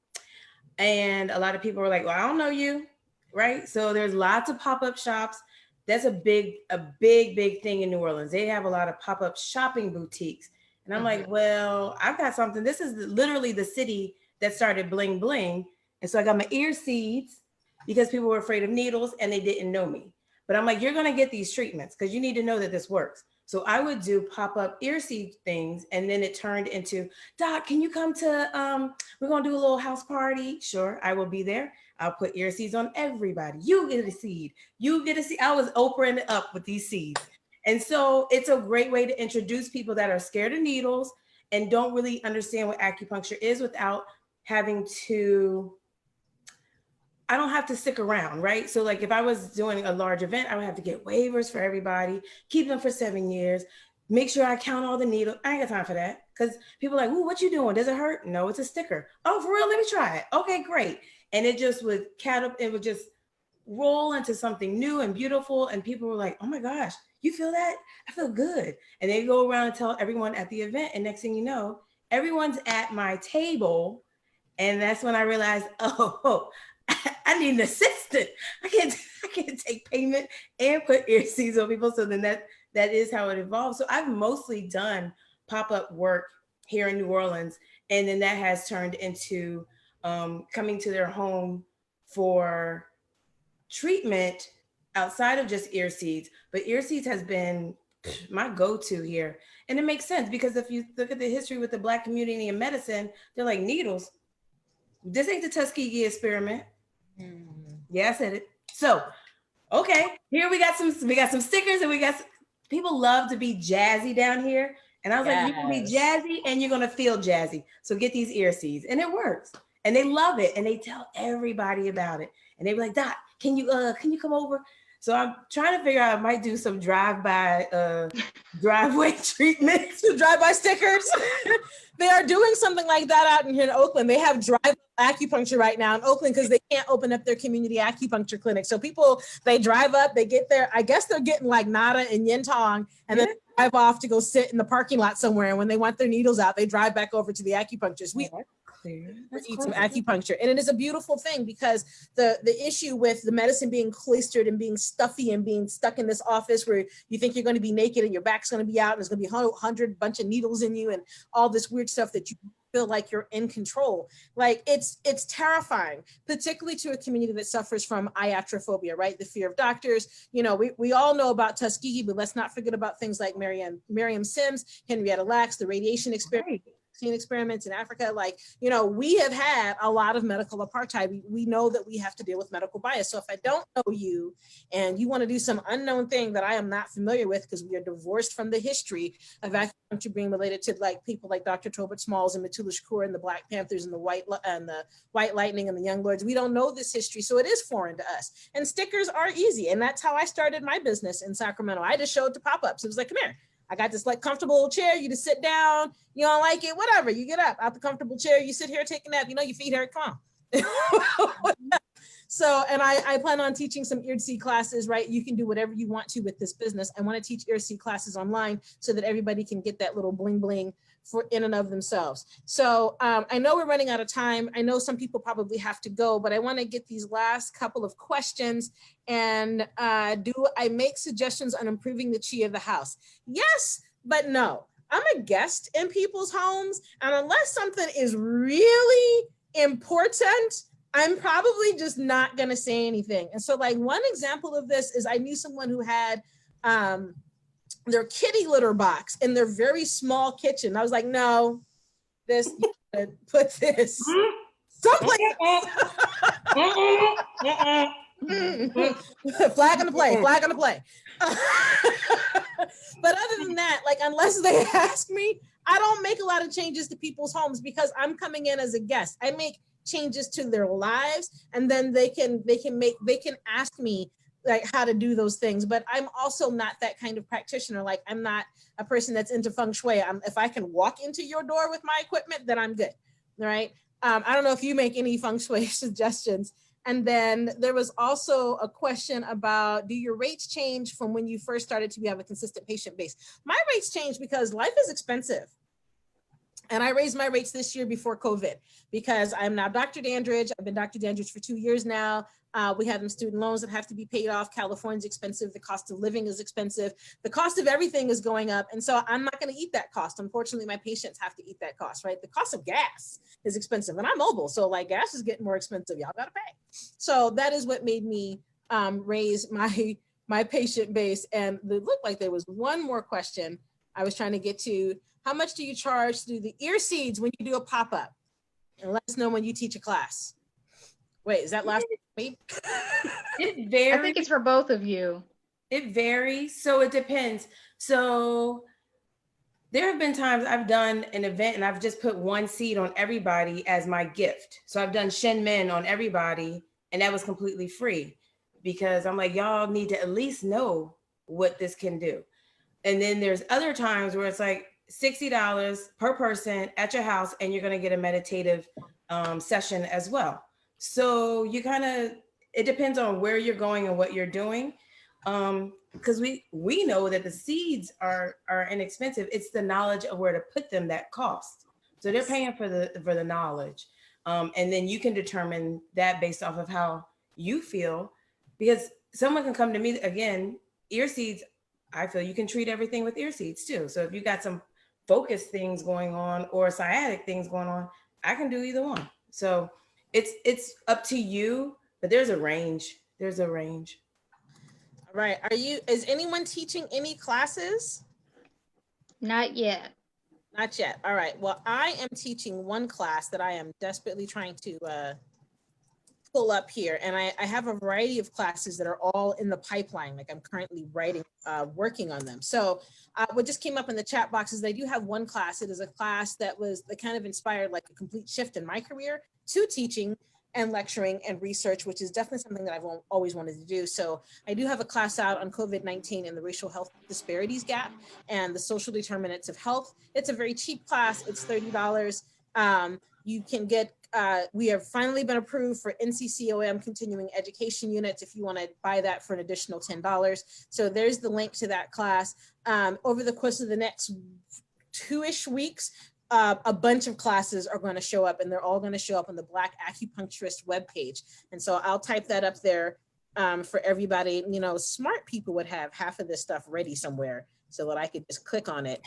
and a lot of people were like, well, I don't know you, right? So there's lots of pop-up shops. That's a big thing in New Orleans. They have a lot of pop-up shopping boutiques. And I'm like, well, I've got something. This is literally the city that started bling bling. And so I got my ear seeds because people were afraid of needles and they didn't know me. But I'm like, you're going to get these treatments because you need to know that this works. So I would do pop-up ear seed things, and then it turned into, Doc, can you come to, we're gonna do a little house party. Sure, I will be there. I'll put ear seeds on everybody. You get a seed, you get a seed. I was Oprahing it up with these seeds. And so it's a great way to introduce people that are scared of needles and don't really understand what acupuncture is without having to, I don't have to stick around, right? So like if I was doing a large event, I would have to get waivers for everybody, keep them for 7 years, make sure I count all the needles. I ain't got time for that, because people are like, ooh, what you doing? Does it hurt? No, it's a sticker. Oh, for real? Let me try it. Okay, great. And it just would it would just roll into something new and beautiful. And people were like, oh my gosh, you feel that? I feel good. And they go around and tell everyone at the event. And next thing you know, everyone's at my table. And that's when I realized, oh, I need an assistant. I can't take payment and put ear seeds on people. So then that is how it evolved. So I've mostly done pop-up work here in New Orleans. And then that has turned into coming to their home for treatment outside of just ear seeds. But ear seeds has been my go-to here. And it makes sense, because if you look at the history with the Black community in medicine, they're like, needles. This ain't the Tuskegee experiment. Yeah, I said it. So, okay, here we got some stickers, and people love to be jazzy down here. And I was like, you're gonna be jazzy and you're gonna feel jazzy. So get these ear seeds, and it works. And they love it, and they tell everybody about it. And they be like, Doc, can you come over? So I'm trying to figure out, I might do some drive-by driveway treatments. Drive-by stickers. They are doing something like that out in here in Oakland. They have drive acupuncture right now in Oakland because they can't open up their community acupuncture clinic. So people, they drive up, they get there. I guess they're getting like nada and yin tong, and then they drive off to go sit in the parking lot somewhere. And when they want their needles out, they drive back over to the acupuncturist. That's need some clear. acupuncture. And it is a beautiful thing because the issue with the medicine being cloistered and being stuffy and being stuck in this office where you think you're going to be naked and your back's going to be out and there's going to be 100 bunch of needles in you and all this weird stuff that you feel like you're in control. Like it's terrifying, particularly to a community that suffers from iatrophobia, right? The fear of doctors. You know, we all know about Tuskegee, but let's not forget about things like Miriam Sims, Henrietta Lacks, the radiation experiment. Right. Experiments in Africa. Like, you know, we have had a lot of medical apartheid. We know that we have to deal with medical bias. So if I don't know you and you want to do some unknown thing that I am not familiar with, because we are divorced from the history of acupuncture being related to like people like Dr. Tobert Smalls and Matula Shakur and the Black Panthers and the White Lightning and the Young Lords, we don't know this history. So it is foreign to us. And stickers are easy. And that's how I started my business in Sacramento. I just showed to pop-ups. It was like, come here. I got this like comfortable chair. You just sit down. You don't like it, whatever. You get up out the comfortable chair. You sit here, take a nap. You know your feet hurt. Come on. So, and I plan on teaching some EARC classes, right? You can do whatever you want to with this business. I want to teach EARC classes online so that everybody can get that little bling bling for in and of themselves. So I know we're running out of time. I know some people probably have to go, but I want to get these last couple of questions. And do I make suggestions on improving the chi of the house? Yes, but no. I'm a guest in people's homes, and unless something is really important, I'm probably just not going to say anything. And so like one example of this is I knew someone who had their kitty litter box in their very small kitchen. I was like, no, you put this someplace. Flag on the play, flag on the play. But other than that, like unless they ask me, I don't make a lot of changes to people's homes because I'm coming in as a guest. I make changes to their lives, and then they can ask me like how to do those things. But I'm also not that kind of practitioner. Like I'm not a person that's into feng shui. If I can walk into your door with my equipment, then I'm good. All right. I don't know if you make any feng shui suggestions. And then there was also a question about, do your rates change from when you first started to have a consistent patient base? My rates change because life is expensive. And I raised my rates this year before COVID because I'm now Dr. Dandridge. I've been Dr. Dandridge for 2 years now. We have them student loans that have to be paid off. California's expensive. The cost of living is expensive. The cost of everything is going up. And so I'm not going to eat that cost. Unfortunately, my patients have to eat that cost, right? The cost of gas is expensive and I'm mobile. So like gas is getting more expensive. Y'all got to pay. So that is what made me raise my patient base. And it looked like there was one more question I was trying to get to. How much do you charge to do the ear seeds when you do a pop-up? And let us know when you teach a class. Wait, is that last week? It varies. I think it's for both of you. It varies. So it depends. So there have been times I've done an event and I've just put one seed on everybody as my gift. So I've done Shen Men on everybody, and that was completely free because I'm like, y'all need to at least know what this can do. And then there's other times where it's like $60 per person at your house, and you're going to get a meditative session as well. So you kind of, it depends on where you're going and what you're doing. Because we know that the seeds are inexpensive. It's the knowledge of where to put them that cost. So they're paying for the knowledge. And then you can determine that based off of how you feel, because someone can come to me again, ear seeds. I feel you can treat everything with ear seeds too. So if you got some focus things going on or sciatic things going on, I can do either one. So it's up to you, but there's a range. There's a range. All right. Is anyone teaching any classes? Not yet. Not yet. All right. Well, I am teaching one class that I am desperately trying to pull up here. And I have a variety of classes that are all in the pipeline. Like I'm currently working on them. So what just came up in the chat box is I do have one class. It is a class that kind of inspired like a complete shift in my career to teaching and lecturing and research, which is definitely something that I've always wanted to do. So I do have a class out on COVID-19 and the racial health disparities gap and the social determinants of health. It's a very cheap class. It's $30. You can get, we have finally been approved for NCCOM continuing education units if you want to buy that for an additional $10. So there's the link to that class. Over the course of the next 2-ish weeks, a bunch of classes are going to show up, and they're all going to show up on the Black Acupuncturist webpage. And so I'll type that up there for everybody. You know, smart people would have half of this stuff ready somewhere so that I could just click on it.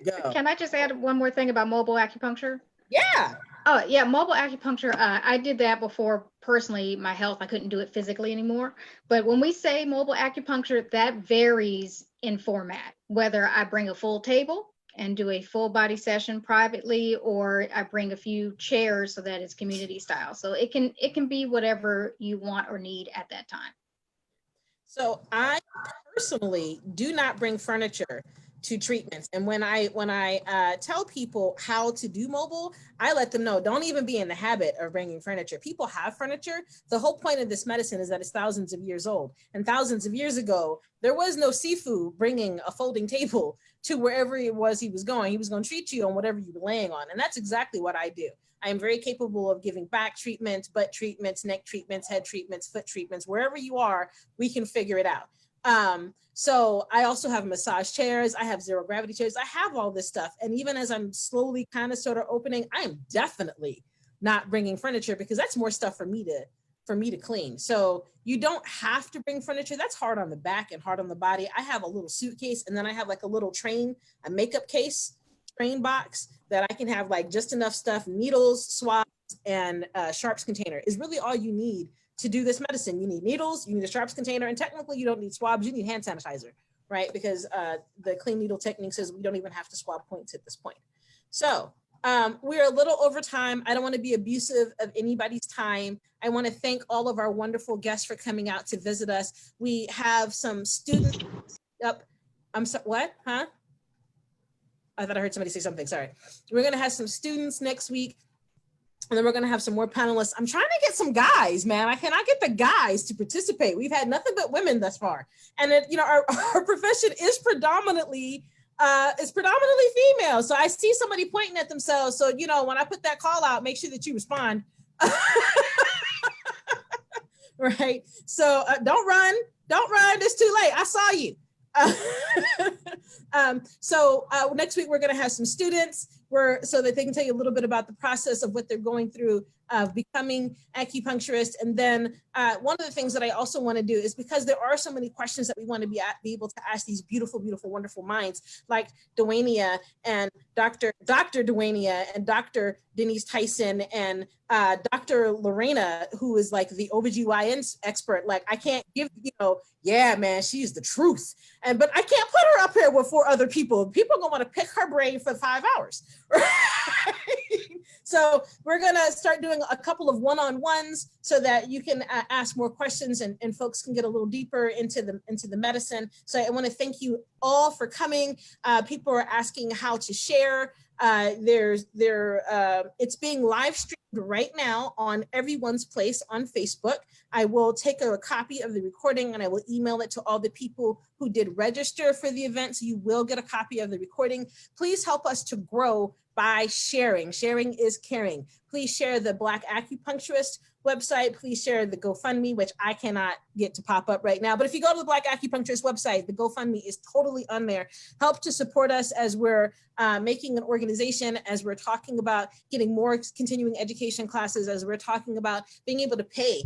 Go. Can I just add one more thing about mobile acupuncture? Yeah. Oh, yeah, mobile acupuncture. I did that before personally, my health, I couldn't do it physically anymore. But when we say mobile acupuncture, that varies in format, whether I bring a full table and do a full body session privately, or I bring a few chairs so that it's community style. So it can be whatever you want or need at that time. So I personally do not bring furniture to treatments. And when I tell people how to do mobile, I let them know, don't even be in the habit of bringing furniture. People have furniture. The whole point of this medicine is that it's thousands of years old. And thousands of years ago, there was no Sifu bringing a folding table to wherever it was he was going. He was going to treat you on whatever you were laying on. And that's exactly what I do. I am very capable of giving back treatments, butt treatments, neck treatments, head treatments, foot treatments. Wherever you are, we can figure it out. So I also have massage chairs. I have zero gravity chairs. I have all this stuff. And even as I'm slowly kind of sort of opening, I am definitely not bringing furniture because that's more stuff for me to clean. So you don't have to bring furniture. That's hard on the back and hard on the body. I have a little suitcase, and then I have like a little a makeup case, train box that I can have like just enough stuff, needles, swabs, and sharps container is really all you need to do this medicine. You need needles, you need a sharps container, and technically you don't need swabs, you need hand sanitizer, right? Because the clean needle technique says we don't even have to swab points at this point. So we're a little over time. I don't want to be abusive of anybody's time. I want to thank all of our wonderful guests for coming out to visit us. We have some students up. I'm sorry, what, huh? I thought I heard somebody say something, sorry. We're gonna have some students next week. And then we're going to have some more panelists. I'm trying to get some guys, man. I cannot get the guys to participate. We've had nothing but women thus far. And it, you know, our profession is predominantly female. So I see somebody pointing at themselves. So, you know, when I put that call out, make sure that you respond. Right. So don't run. It's too late. I saw you. So next week we're going to have some students so that they can tell you a little bit about the process of what they're going through of becoming acupuncturist. And then one of the things that I also want to do is, because there are so many questions that we want to be able to ask these beautiful, beautiful, wonderful minds like Dwaynia and Dr. Dwaynia and Dr. Denise Tyson and Dr. Lorena, who is like the OBGYN expert. Like, I can't give, you know, yeah, man, she's the truth. But I can't put her up here with 4 other people. People are going to want to pick her brain for 5 hours. Right? So we're going to start doing a couple of one-on-ones so that you can ask more questions and folks can get a little deeper into the medicine. So I want to thank you all for coming. People are asking how to share. It's being live streamed right now on Everyone's Place on Facebook. I will take a copy of the recording and I will email it to all the people who did register for the event. So you will get a copy of the recording. Please help us to grow by sharing. Sharing is caring. Please share the Black Acupuncturist website. Please share the GoFundMe, which I cannot get to pop up right now. But if you go to the Black Acupuncturist website, the GoFundMe is totally on there. Help to support us as we're making an organization, as we're talking about getting more continuing education classes, as we're talking about being able to pay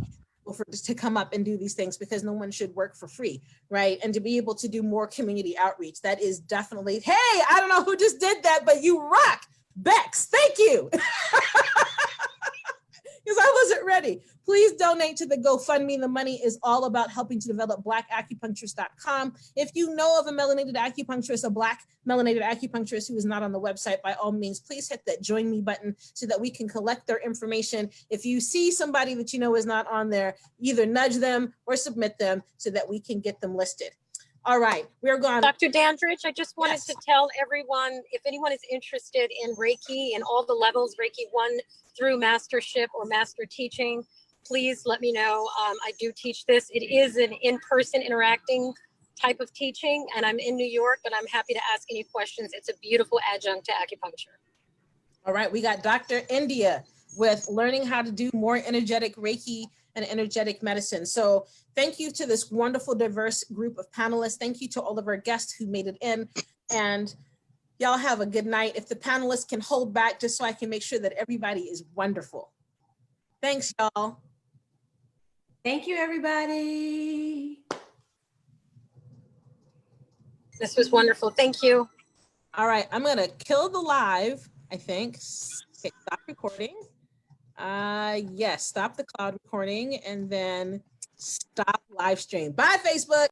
to come up and do these things, because no one should work for free, right? And to be able to do more community outreach, that is definitely, hey, I don't know who just did that, but you rock. Bex, thank you. Because I wasn't ready. Please donate to the GoFundMe. The money is all about helping to develop blackacupuncturist.com. If you know of a melanated acupuncturist, a Black melanated acupuncturist who is not on the website, by all means, please hit that join me button so that we can collect their information. If you see somebody that you know is not on there, either nudge them or submit them so that we can get them listed. All right, we're gone. Dr. Dandridge, I just wanted Yes. to tell everyone, if anyone is interested in Reiki and all the levels, Reiki 1 through mastership or master teaching, please let me know. I do teach this. It is an in-person interacting type of teaching, and I'm in New York, but I'm happy to ask any questions. It's a beautiful adjunct to acupuncture. All right, we got Dr. India with learning how to do more energetic Reiki and energetic medicine. So thank you to this wonderful, diverse group of panelists. Thank you to all of our guests who made it in. And Y'all have a good night. If the panelists can hold back just so I can make sure that everybody is wonderful. Thanks, y'all. Thank you, everybody. This was wonderful. Thank you. All right, I'm gonna kill the live, I think. Okay, stop recording. Yes, stop the cloud recording and then stop live stream. Bye, Facebook.